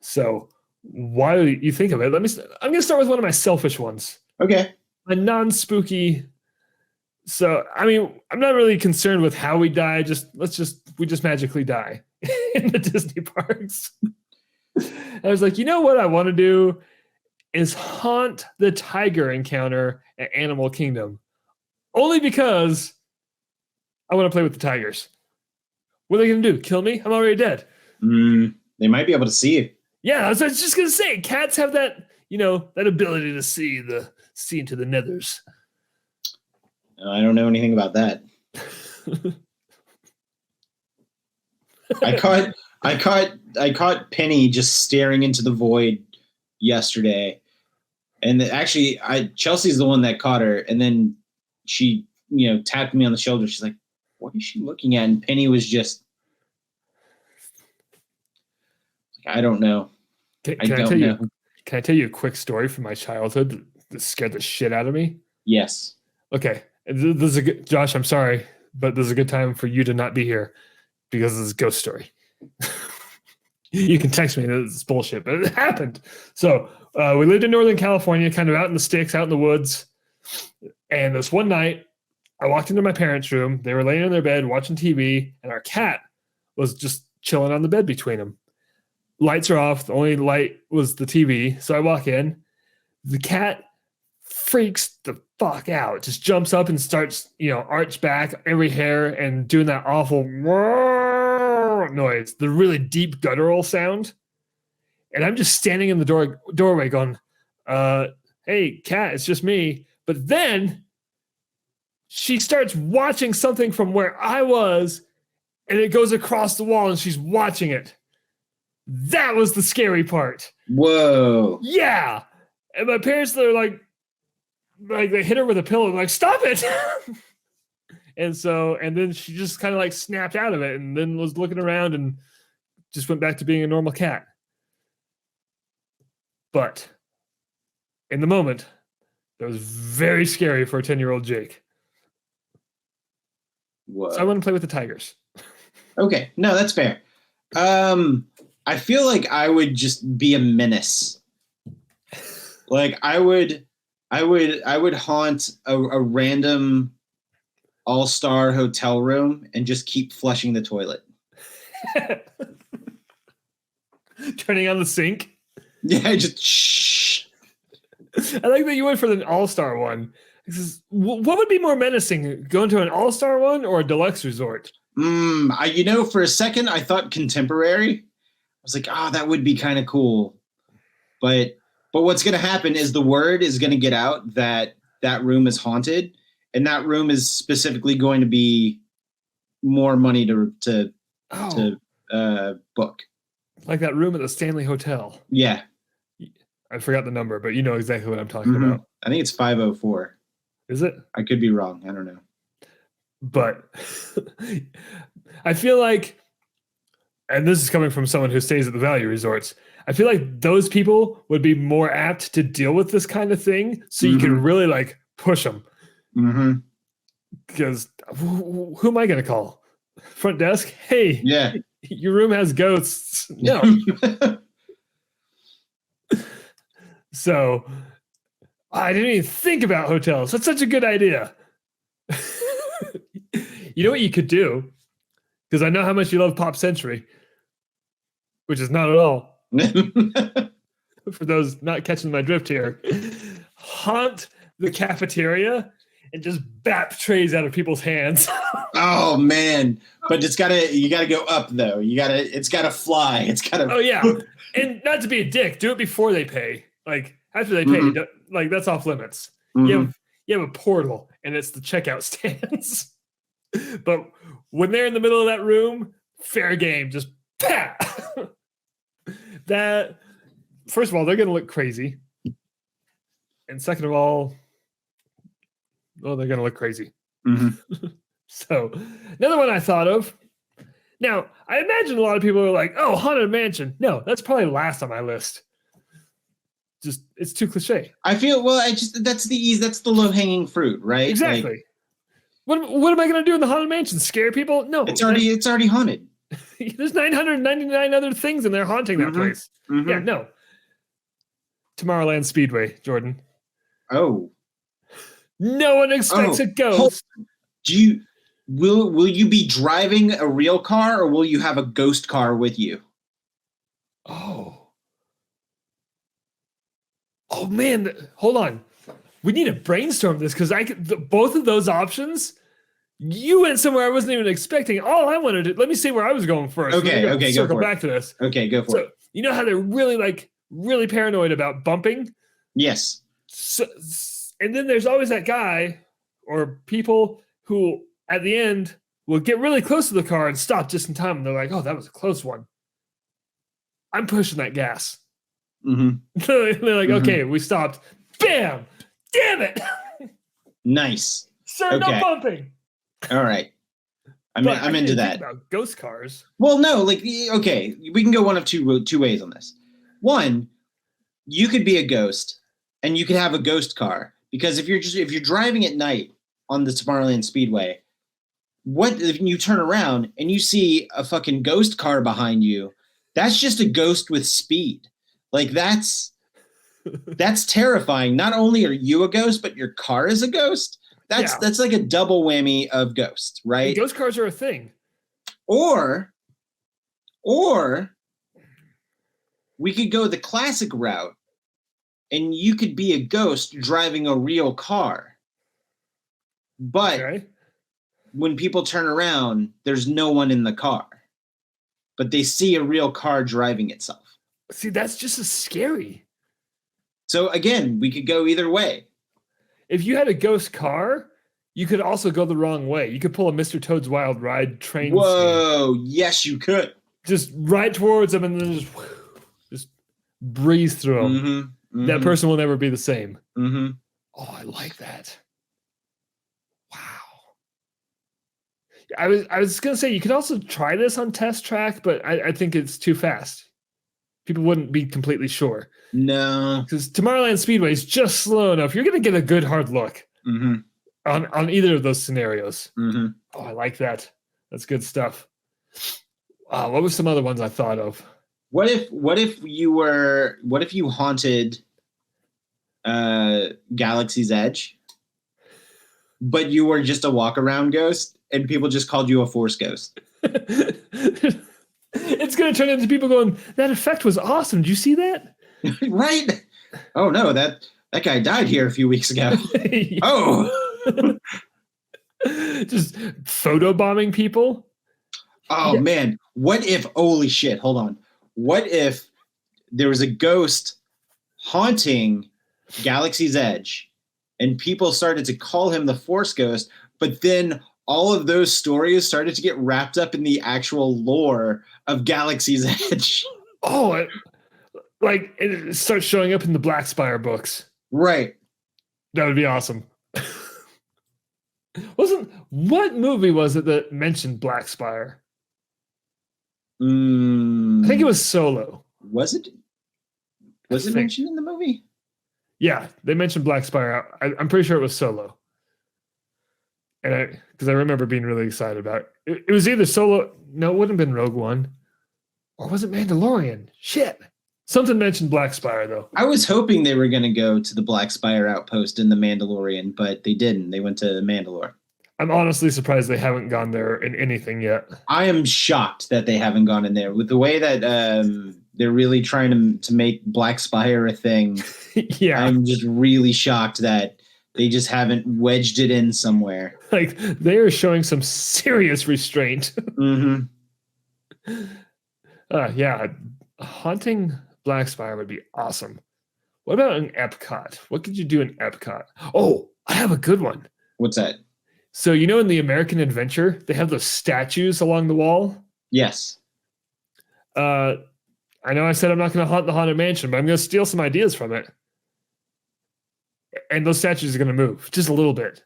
So why do you think of it? I'm going to start with one of my selfish ones. Okay. A non-spooky. So, I mean, I'm not really concerned with how we die. We just magically die in the Disney parks. I was like, you know what I want to do is haunt the tiger encounter at Animal Kingdom. Only because I want to play with the tigers. What are they going to do? Kill me? I'm already dead. They might be able to see you. Yeah, I was just going to say, cats have that, that ability to see into the nethers. I don't know anything about that. I caught Penny just staring into the void yesterday, and actually, Chelsea's the one that caught her, and then she, tapped me on the shoulder. She's like, "What is she looking at?" And Penny was just, I don't know. Can I tell you a quick story from my childhood that scared the shit out of me? Yes. Okay, this is Josh. I'm sorry, but this is a good time for you to not be here because this is a ghost story. You can text me. This is bullshit, but it happened. So we lived in Northern California, kind of out in the sticks, out in the woods. And this one night, I walked into my parents' room. They were laying in their bed watching TV, and our cat was just chilling on the bed between them. Lights are off. The only light was the TV. So I walk in. The cat freaks the fuck out. Just jumps up and starts, arch back, every hair, and doing that awful noise, the really deep guttural sound. And I'm just standing in the doorway going, hey, cat, it's just me. But then she starts watching something from where I was, and it goes across the wall, and she's watching it. That was the scary part. Whoa. Yeah. And my parents, they're like they hit her with a pillow, like, stop it. And then she just kind of like snapped out of it and then was looking around and just went back to being a normal cat. But in the moment, that was very scary for a 10-year-old Jake. Whoa. So I want to play with the tigers. Okay. No, that's fair. I feel like I would just be a menace. Like I would haunt a random all-star hotel room and just keep flushing the toilet. Turning on the sink. Yeah, just shh. I like that you went for the all-star one. What would be more menacing, going to an all-star one or a deluxe resort? For a second I thought contemporary. I was like, that would be kind of cool. But what's going to happen is the word is going to get out that room is haunted, and that room is specifically going to be more money to book. Like that room at the Stanley Hotel. Yeah. I forgot the number, but you know exactly what I'm talking about. I think it's 504. Is it? I could be wrong. I don't know. But I feel like, and this is coming from someone who stays at the value resorts, I feel like those people would be more apt to deal with this kind of thing. So you can really like push them. Because who am I going to call? Front desk? Hey, yeah, your room has ghosts. No. So I didn't even think about hotels. That's such a good idea. You know what you could do? Because I know how much you love Pop Century, which is not at all. For those not catching my drift here, haunt the cafeteria and just bap trays out of people's hands. Oh man. But you gotta go up though. It's gotta fly. It's gotta. Oh yeah. And not to be a dick, do it before they pay. Like after they pay, like that's off limits. You have a portal and it's the checkout stands. But when they're in the middle of that room, fair game, just pat. That, first of all, they're going to look crazy. And second of all, they're going to look crazy. So, another one I thought of. Now, I imagine a lot of people are like, oh, Haunted Mansion. No, that's probably last on my list. Just, it's too cliche. I feel, that's the low-hanging fruit, right? Exactly. What am I going to do in the Haunted Mansion? Scare people? No. It's already haunted. There's 999 other things and they're haunting that place. Yeah, no. Tomorrowland Speedway, Jordan. Oh. No one expects a ghost. Will you be driving a real car or will you have a ghost car with you? Oh. Oh man, hold on. We need to brainstorm this because both of those options. You went somewhere I wasn't even expecting. All I wanted to let me see where I was going first. Okay, circle go for back to this. Okay, go for it. You know how they're really paranoid about bumping? Yes. So, and then there's always that guy or people who at the end will get really close to the car and stop just in time. And they're like, oh, that was a close one. I'm pushing that gas. Mm-hmm. They're like, okay, we stopped. Bam! Damn it! Nice. Sir, no bumping. All right. I'm into that. About ghost cars. Well, no, like, okay, we can go one of two ways on this. One, you could be a ghost and you could have a ghost car, because if you're driving at night on the Tomorrowland Speedway, what if you turn around and you see a fucking ghost car behind you? That's just a ghost with speed. Like that's terrifying. Not only are you a ghost, but your car is a ghost. That's like a double whammy of ghost, right? And ghost cars are a thing. Or we could go the classic route and you could be a ghost driving a real car. But when people turn around, there's no one in the car. But they see a real car driving itself. See, that's just as scary. So again, we could go either way. If you had a ghost car, you could also go the wrong way. You could pull a Mr. Toad's Wild Ride train. Whoa, yes, you could. Just right towards them and then just breeze through them. Mm-hmm, mm-hmm. That person will never be the same. Mm-hmm. Oh, I like that. Wow. I was going to say, you could also try this on test track, but I think it's too fast. People wouldn't be completely sure. No. Because Tomorrowland Speedway is just slow enough. You're going to get a good hard look on either of those scenarios. Mm-hmm. Oh, I like that. That's good stuff. What were some other ones I thought of? What if you haunted Galaxy's Edge, but you were just a walk-around ghost and people just called you a Force ghost? It's going to turn into people going, that effect was awesome. Did you see that? Right. Oh no, that guy died here a few weeks ago. Oh. Just photobombing people. Oh man, what if, holy shit, hold on. What if there was a ghost haunting Galaxy's Edge and people started to call him the Force Ghost, but then all of those stories started to get wrapped up in the actual lore of Galaxy's Edge? Oh, it starts showing up in the Black Spire books. Right. That would be awesome. What movie was it that mentioned Black Spire? I think it was Solo. Was it? Was it mentioned in the movie? Yeah, they mentioned Black Spire. I'm pretty sure it was Solo. And because I remember being really excited about it. It was either Solo. No, it wouldn't have been Rogue One. Or was it Mandalorian? Shit. Something mentioned Black Spire, though. I was hoping they were going to go to the Black Spire outpost in the Mandalorian, but they didn't. They went to Mandalore. I'm honestly surprised they haven't gone there in anything yet. I am shocked that they haven't gone in there. With the way that they're really trying to make Black Spire a thing, yeah, I'm just really shocked that they just haven't wedged it in somewhere. Like, they are showing some serious restraint. Mm-hmm. Yeah, haunting Black Spire would be awesome. What about an Epcot? What could you do in Epcot? Oh, I have a good one. What's that? So, you know, in the American Adventure, they have those statues along the wall? Yes. I know I said I'm not going to haunt the Haunted Mansion, but I'm going to steal some ideas from it. And those statues are going to move just a little bit.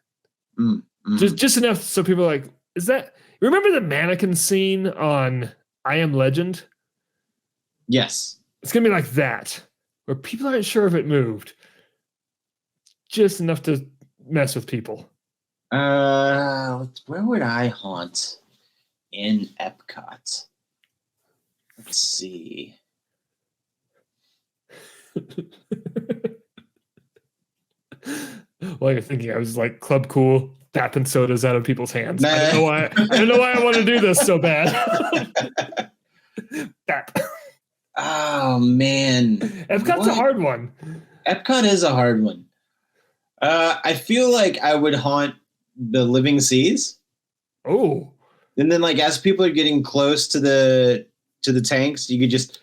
Just enough so people are like, is that... Remember the mannequin scene on I Am Legend? Yes. It's going to be like that, where people aren't sure if it moved. Just enough to mess with people. Where would I haunt in Epcot? Let's see. While you're thinking, I was like Club Cool, tapping sodas out of people's hands. I don't know why I want to do this so bad. Tap. Oh man, Epcot's a hard one. Epcot is a hard one. I feel like I would haunt the Living Seas. Oh, And then like as people are getting close to the tanks, you could just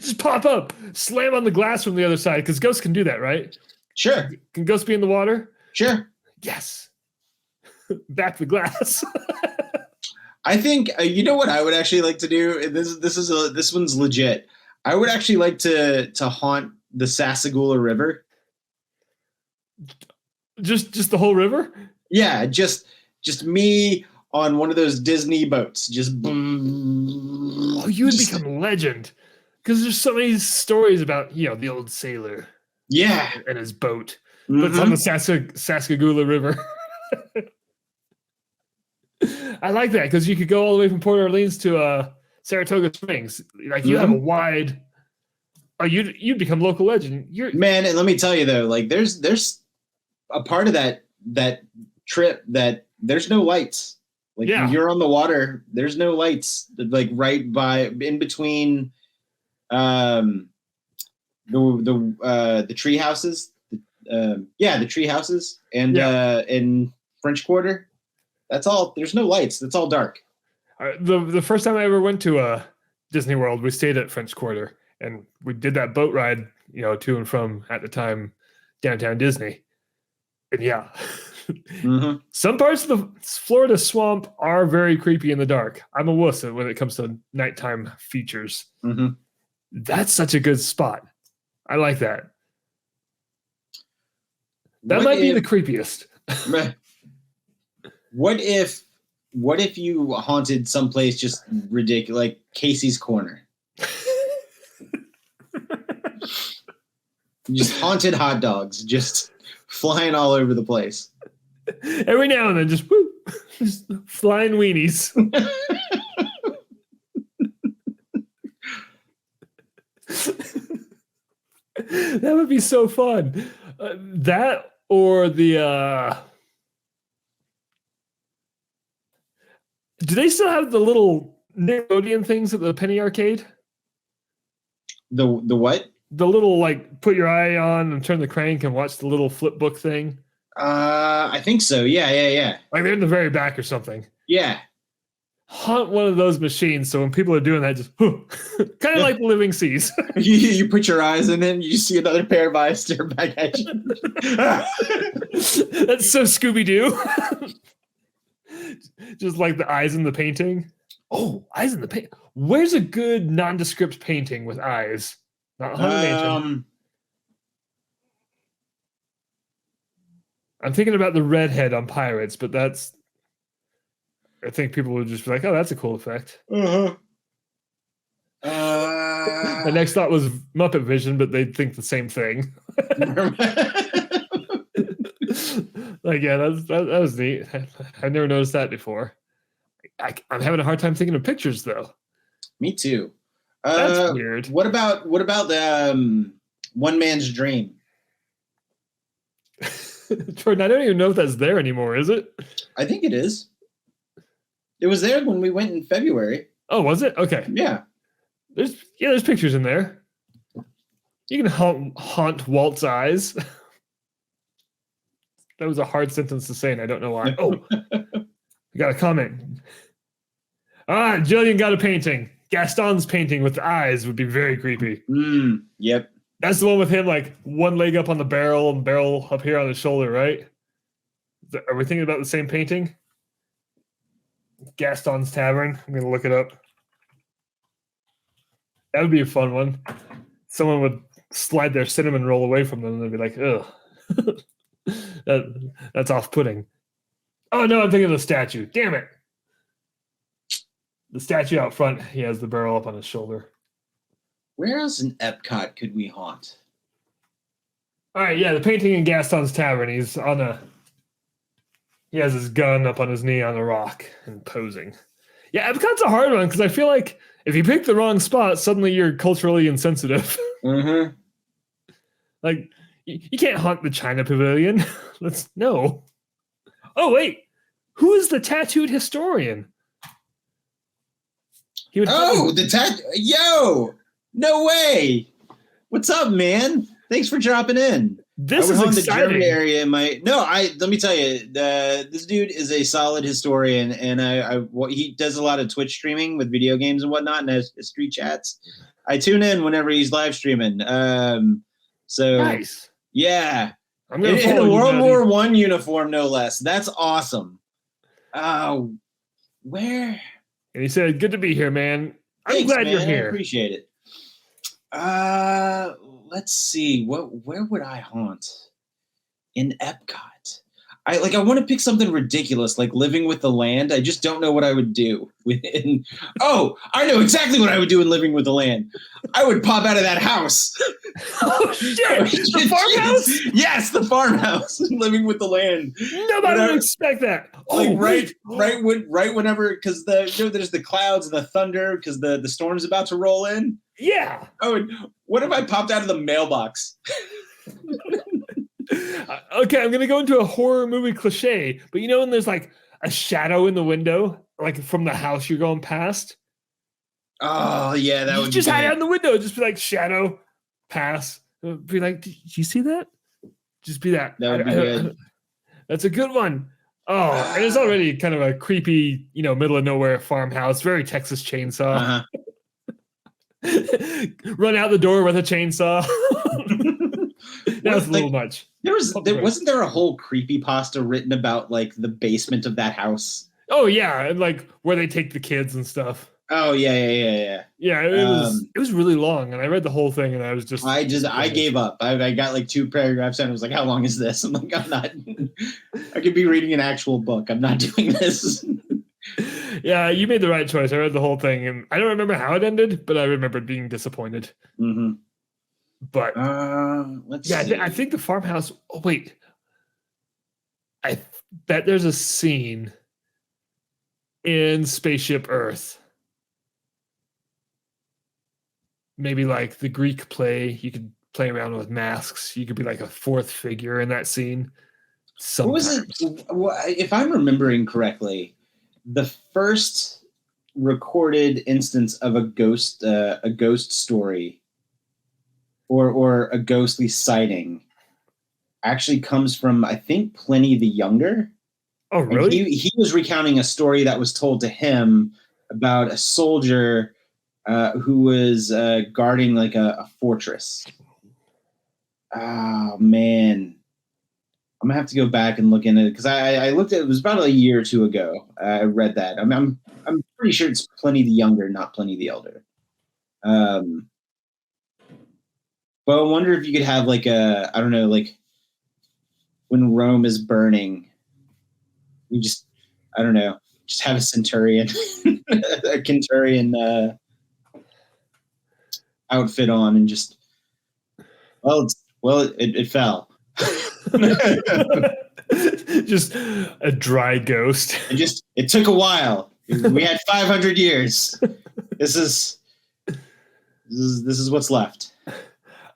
just pop up, slam on the glass from the other side because ghosts can do that, right? sure. Can ghosts be in the water? Sure. Yes. Back the glass. I think you know what I would actually like to do. And this one's legit. I would actually like to haunt the Sassagoula River. Just the whole river? Yeah, just me on one of those Disney boats. Just Oh, you would become a legend because there's so many stories about the old sailor. Yeah, and his boat. But it's on the Sassagoula River. I like that because you could go all the way from Port Orleans to Saratoga Springs. Like you have a wide. Oh, you'd become local legend. Man, and let me tell you though, like there's a part of that trip that there's no lights. Like when you're on the water, there's no lights. Like right by in between, the tree houses. The tree houses and in French Quarter. That's all. There's no lights. That's all dark. The first time I ever went to Disney World, we stayed at French Quarter and we did that boat ride, to and from at the time downtown Disney. And some parts of the Florida swamp are very creepy in the dark. I'm a wuss when it comes to nighttime features. That's such a good spot. I like that. That might be the creepiest. What if you haunted someplace just ridiculous, like Casey's Corner? Just haunted hot dogs, just flying all over the place. Every now and then, just flying weenies. That would be so fun. That or the. Do they still have the little Nickelodeon things at the Penny Arcade? The what? The little like put your eye on and turn the crank and watch the little flip book thing. I think so. Yeah. Like they're in the very back or something. Yeah. Hunt one of those machines so when people are doing that, just kind of like the Living Seas. You put your eyes in it and you see another pair of eyes stare back at you. That's so Scooby-Doo. Just like the eyes in the painting. Oh, eyes in the paint. Where's a good nondescript painting with eyes? Not I'm thinking about the redhead on Pirates, but I think people would just be like, oh, that's a cool effect. My next thought was Muppet Vision, but they'd think the same thing. Like, yeah, that was neat. I never noticed that before. I'm having a hard time thinking of pictures, though. Me too. That's weird. What about the One Man's Dream? Jordan, I don't even know if that's there anymore, is it? I think it is. It was there when we went in February. Oh, was it? Okay. Yeah. There's pictures in there. You can haunt Walt's eyes. That was a hard sentence to say, and I don't know why. Oh, I got a comment. Jillian got a painting. Gaston's painting with the eyes would be very creepy. Yep. That's the one with him, like one leg up on the barrel and barrel up here on his shoulder, right? Are we thinking about the same painting? Gaston's Tavern. I'm going to look it up. That would be a fun one. Someone would slide their cinnamon roll away from them and they'd be like, ugh. That's off-putting. Oh, no, I'm thinking of the statue. Damn it. The statue out front, he has the barrel up on his shoulder. Where else in Epcot could we haunt? All right, yeah, the painting in Gaston's Tavern. He has his gun up on his knee on a rock and posing. Yeah, Epcot's a hard one because I feel like if you pick the wrong spot, suddenly you're culturally insensitive. Mm-hmm. Like, you can't haunt the China Pavilion. No. Oh, wait. Who is the tattooed historian? Yo! No way! What's up, man? Thanks for dropping in. This I is went home to exciting. Germany area in my let me tell you, this dude is a solid historian, and he does a lot of Twitch streaming with video games and whatnot, and has street chats. I tune in whenever he's live streaming. So Nice. yeah, I'm gonna in follow a you, World buddy. War I uniform, no less. That's awesome. Where? And he said, "Good to be here, man. I'm Thanks, glad you're man. I here." appreciate it. Let's see. Where would I haunt? In Epcot. I want to pick something ridiculous, like Living with the Land. I just don't know what I would do within. Oh, I know exactly what I would do in Living with the Land. I would pop out of that house. Oh shit! The farmhouse? Yes, the farmhouse. Living with the Land. Nobody would expect that. Like Oh, right whenever, because there's the clouds and the thunder, because the storm's about to roll in. Yeah. Oh, what if I popped out of the mailbox? Okay, I'm gonna go into a horror movie cliche, but you know when there's like a shadow in the window, like from the house you're going past? Oh yeah, that You would just be hide good. out in the window, just be like shadow, pass. Be like, did you see that? Just be that. That would be good. That's a good one. Oh, and it's already kind of a creepy, middle of nowhere farmhouse, very Texas Chainsaw. Uh-huh. Run out the door with a chainsaw. That's a little much. Wasn't there a whole creepypasta written about like the basement of that house? Oh yeah, and like where they take the kids and stuff. Oh yeah. Yeah, it was really long, and I read the whole thing, and I was just I gave up. I got like 2 paragraphs and I was like, how long is this? I'm like, I'm not. I could be reading an actual book. I'm not doing this. Yeah, you made the right choice. I read the whole thing, and I don't remember how it ended, but I remember being disappointed. Mm-hmm. But let's see. I think the farmhouse. Oh wait, I bet there's a scene in Spaceship Earth. Maybe like the Greek play. You could play around with masks. You could be like a fourth figure in that scene. What was it? If I'm remembering correctly, the first recorded instance of a ghost story or a ghostly sighting actually comes from, I think, Pliny the Younger. Oh, really? And he was recounting a story that was told to him about a soldier who was guarding like a fortress. Oh man, I'm gonna have to go back and look into it because I looked at it. It was about a year or 2 ago. I read that. I'm pretty sure it's Pliny the Younger, not Pliny the Elder. But I wonder if you could have like I don't know, like when Rome is burning, we just have a centurion, a centurion outfit on, and just it fell. Just a dry ghost. It took a while. We had 500 years. This is what's left.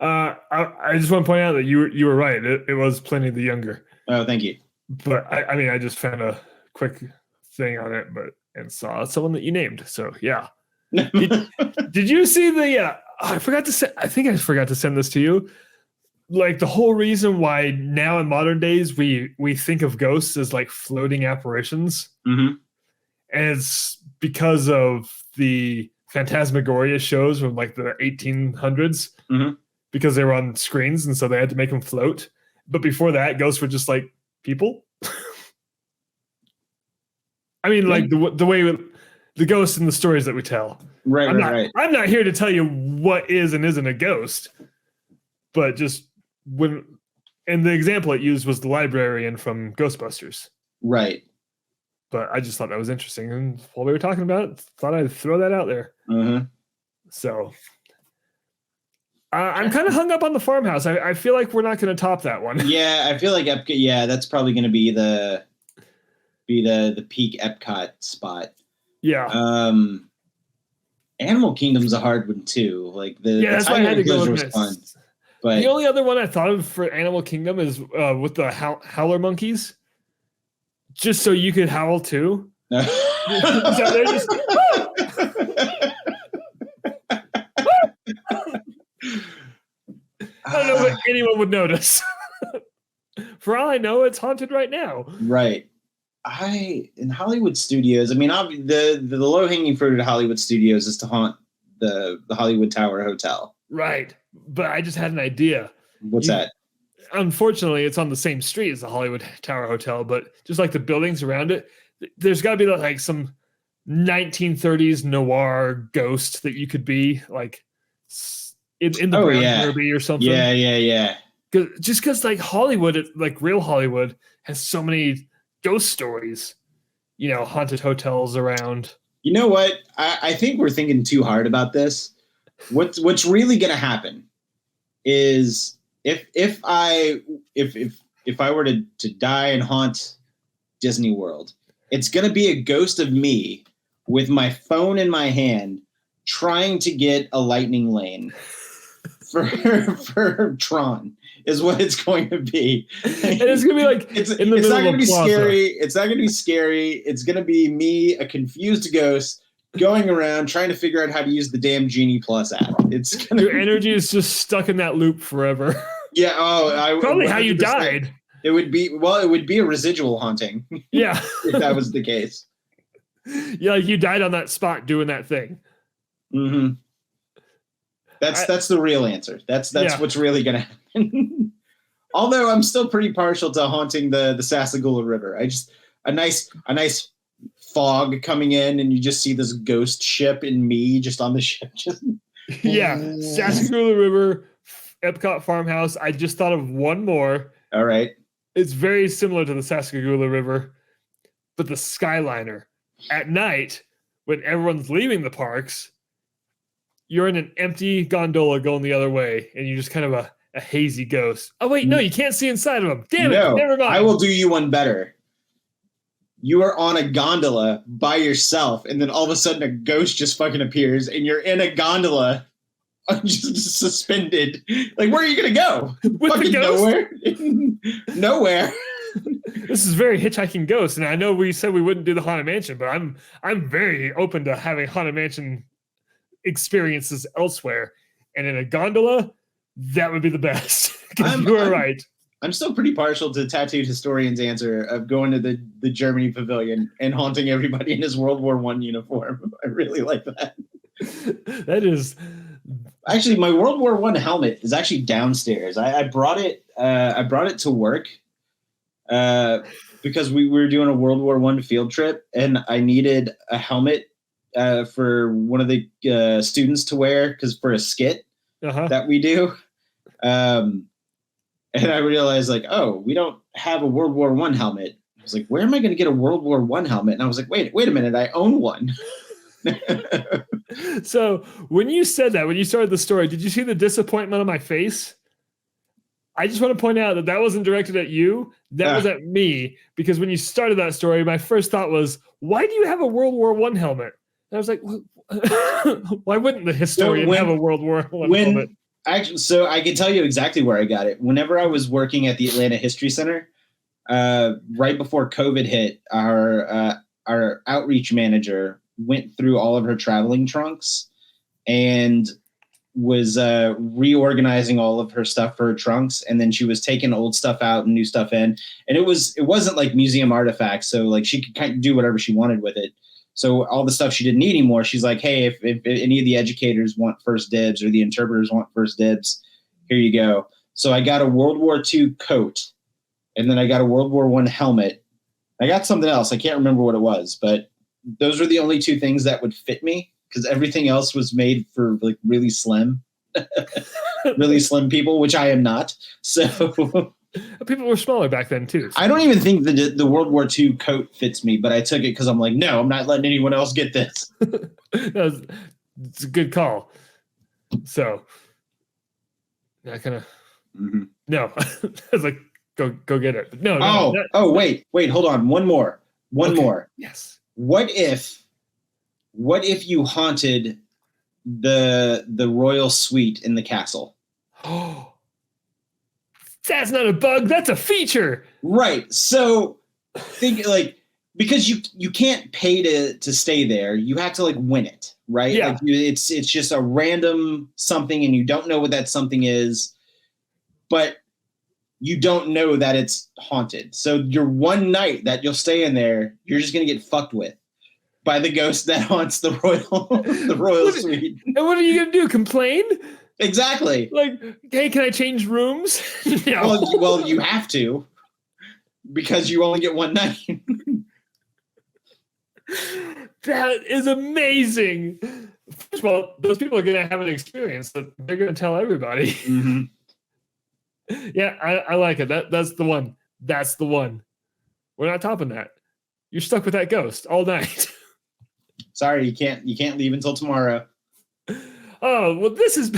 I just want to point out that you were right. It was Pliny the Younger. Oh, thank you. But I just found a quick thing on it, and saw someone that you named. So yeah. Did you see the? I forgot to say. I think I forgot to send this to you. Like the whole reason why now in modern days we think of ghosts as like floating apparitions, mm-hmm. and it's because of the Phantasmagoria shows from like the 1800s, mm-hmm. because they were on screens, and so they had to make them float. But before that, ghosts were just like people. I mean, like the way the ghosts in the stories that we tell. Right. I'm not here to tell you what is and isn't a ghost, but just and the example it used was the librarian from Ghostbusters. Right. But I just thought that was interesting, and while we were talking about it, thought I'd throw that out there. Mm-hmm. So I'm kind of hung up on the farmhouse. I feel like we're not going to top that one. Yeah, I feel like Epcot. Yeah, that's probably going to be the peak Epcot spot. Yeah. Animal Kingdom's a hard one too. Like that's why I had to go with this. Fun, but the only other one I thought of for Animal Kingdom is with the howler monkeys, just so you could howl too. So they're just. I don't know if anyone would notice. For all I know, it's haunted right now. Right. In Hollywood studios, I mean, the low hanging fruit at Hollywood studios is to haunt the Hollywood Tower Hotel. Right. But I just had an idea. What's that? Unfortunately, it's on the same street as the Hollywood Tower Hotel, but just like the buildings around it, there's got to be like some 1930s noir ghost that you could be like in the brown derby or something. Yeah. Just because like Hollywood, like real Hollywood, has so many ghost stories, haunted hotels around. You know what? I think we're thinking too hard about this. What's really going to happen is if I were to die and haunt Disney World, it's going to be a ghost of me with my phone in my hand trying to get a lightning lane for Tron is what it's going to be. And it's going to be like it's not going to be scary. It's not going to be scary. It's going to be me, a confused ghost, going around trying to figure out how to use the damn Genie Plus app. It's gonna Your energy is just stuck in that loop forever. Yeah. Probably how you died. It would be a residual haunting. Yeah. If that was the case. Yeah, like you died on that spot doing that thing. Mm-hmm. That's the real answer. That's what's really gonna happen. Although I'm still pretty partial to haunting the Sassagoula River. A nice fog coming in and you just see this ghost ship and me just on the ship. Yeah, Sassagoula River, Epcot Farmhouse. I just thought of one more. All right. It's very similar to the Sassagoula River, but the Skyliner. At night, when everyone's leaving the parks, you're in an empty gondola going the other way, and you're just kind of a hazy ghost. Oh, wait, no, you can't see inside of them. Damn it, never mind. I will do you one better. You are on a gondola by yourself, and then all of a sudden a ghost just fucking appears, and you're in a gondola just suspended. Like, where are you going to go? With fucking the ghost? Nowhere. Nowhere. This is very Hitchhiking Ghost, and I know we said we wouldn't do the Haunted Mansion, but I'm very open to having Haunted Mansion experiences elsewhere. And in a gondola, that would be the best. You are right. I'm still pretty partial to Tattooed Historian's answer of going to the Germany Pavilion and haunting everybody in his World War I uniform. I really like that. That is... Actually, my World War I helmet is actually downstairs. I brought it. I brought it to work because we were doing a World War I field trip, and I needed a helmet for one of the students to wear for a skit that we do. And I realized, like, oh, we don't have a World War I helmet. I was like, where am I going to get a World War I helmet? And I was like, wait a minute, I own one. So when you said that, when you started the story, did you see the disappointment on my face? I just want to point out that wasn't directed at you. That was at me, because when you started that story, my first thought was, why do you have a World War I helmet? And I was like, why wouldn't the historian have a World War I helmet? Actually, so I can tell you exactly where I got it. Whenever I was working at the Atlanta History Center, right before COVID hit, our outreach manager went through all of her traveling trunks and was reorganizing all of her stuff for her trunks, and then she was taking old stuff out and new stuff in, and it wasn't like museum artifacts, so like she could kind of do whatever she wanted with it. So all the stuff she didn't need anymore, she's like, hey, if any of the educators want first dibs or the interpreters want first dibs, here you go. So I got a World War II coat, and then I got a World War I helmet. I got something else. I can't remember what it was, but those were the only two things that would fit me, because everything else was made for like really slim people, which I am not. So people were smaller back then too. So. I don't even think the World War II coat fits me, but I took it because I'm like, no, I'm not letting anyone else get this. It's a good call. So I kind of no. I was like, go get it. But no. Wait, hold on. One more. Yes. What if you haunted the royal suite in the castle? Oh, that's not a bug. That's a feature. Right. So think like, because you can't pay to stay there. You have to like win it, right? Yeah. Like it's just a random something, and you don't know what that something is. but you don't know that it's haunted. So your one night that you'll stay in there, you're just gonna get fucked with by the ghost that haunts the royal suite. And what are you gonna do? Complain? Exactly. Like, hey, can I change rooms? No. Well, you have to, because you only get one night. That is amazing. First of all, those people are gonna have an experience that they're gonna tell everybody. Mm-hmm. Yeah, I like it. That's the one. That's the one. We're not topping that. You're stuck with that ghost all night. Sorry, you can't leave until tomorrow. Oh, well, this is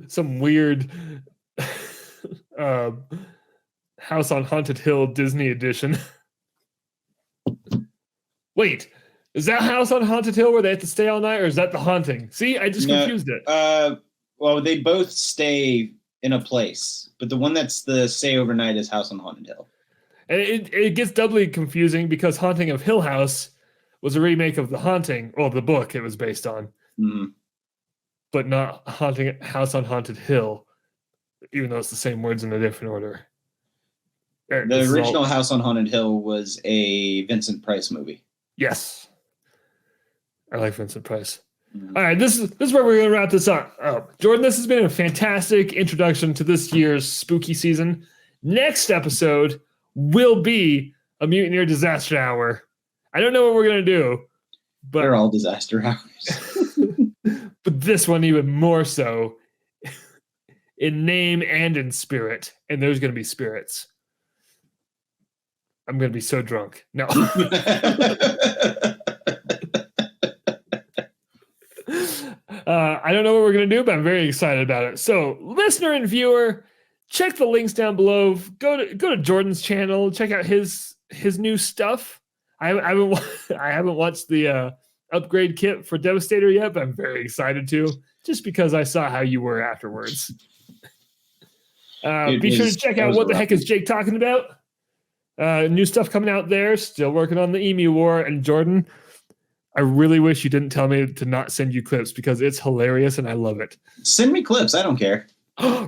some weird House on Haunted Hill Disney edition. Wait, is that House on Haunted Hill where they have to stay all night, or is that The Haunting? See, I just confused it. Well, they both stay in a place, but the one that's the stay overnight is House on Haunted Hill. And it gets doubly confusing because Haunting of Hill House was a remake of The Haunting, well, the book it was based on, but not Haunting House on Haunted Hill, even though it's the same words in a different order. The original House on Haunted Hill was a Vincent Price movie. Yes. I like Vincent Price. All right, this is where we're going to wrap this up. Jordan, this has been a fantastic introduction to this year's spooky season. Next episode will be a Mutineer Disaster Hour. I don't know what we're going to do, but they're all disaster hours. But this one even more so in name and in spirit. And there's going to be spirits. I'm going to be so drunk. No. I don't know what we're going to do, but I'm very excited about it. So, listener and viewer, check the links down below. Go to Jordan's channel. Check out his new stuff. I haven't watched the upgrade kit for Devastator yet, but I'm very excited to, just because I saw how you were afterwards. Be sure to check out What the Heck is Jake Talking About? New stuff coming out there. Still working on the Emu War. And Jordan, I really wish you didn't tell me to not send you clips because it's hilarious and I love it. Send me clips. I don't care.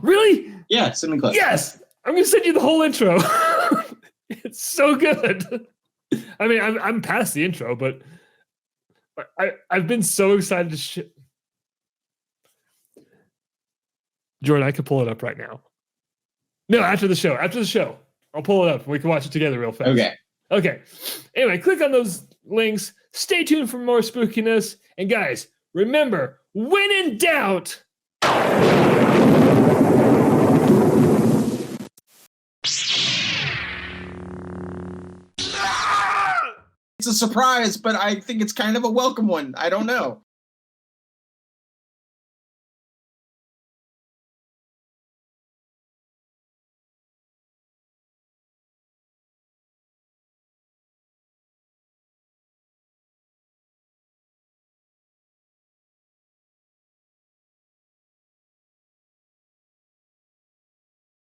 Really? Yeah, send me clips. Yes. I'm going to send you the whole intro. It's so good. I mean, I'm past the intro, but I've been so excited to Jordan, I could pull it up right now. No, after the show. After the show. I'll pull it up. We can watch it together real fast. Okay. Anyway, click on those links. Stay tuned for more spookiness. And guys, remember, when in doubt... It's a surprise, but I think it's kind of a welcome one. I don't know.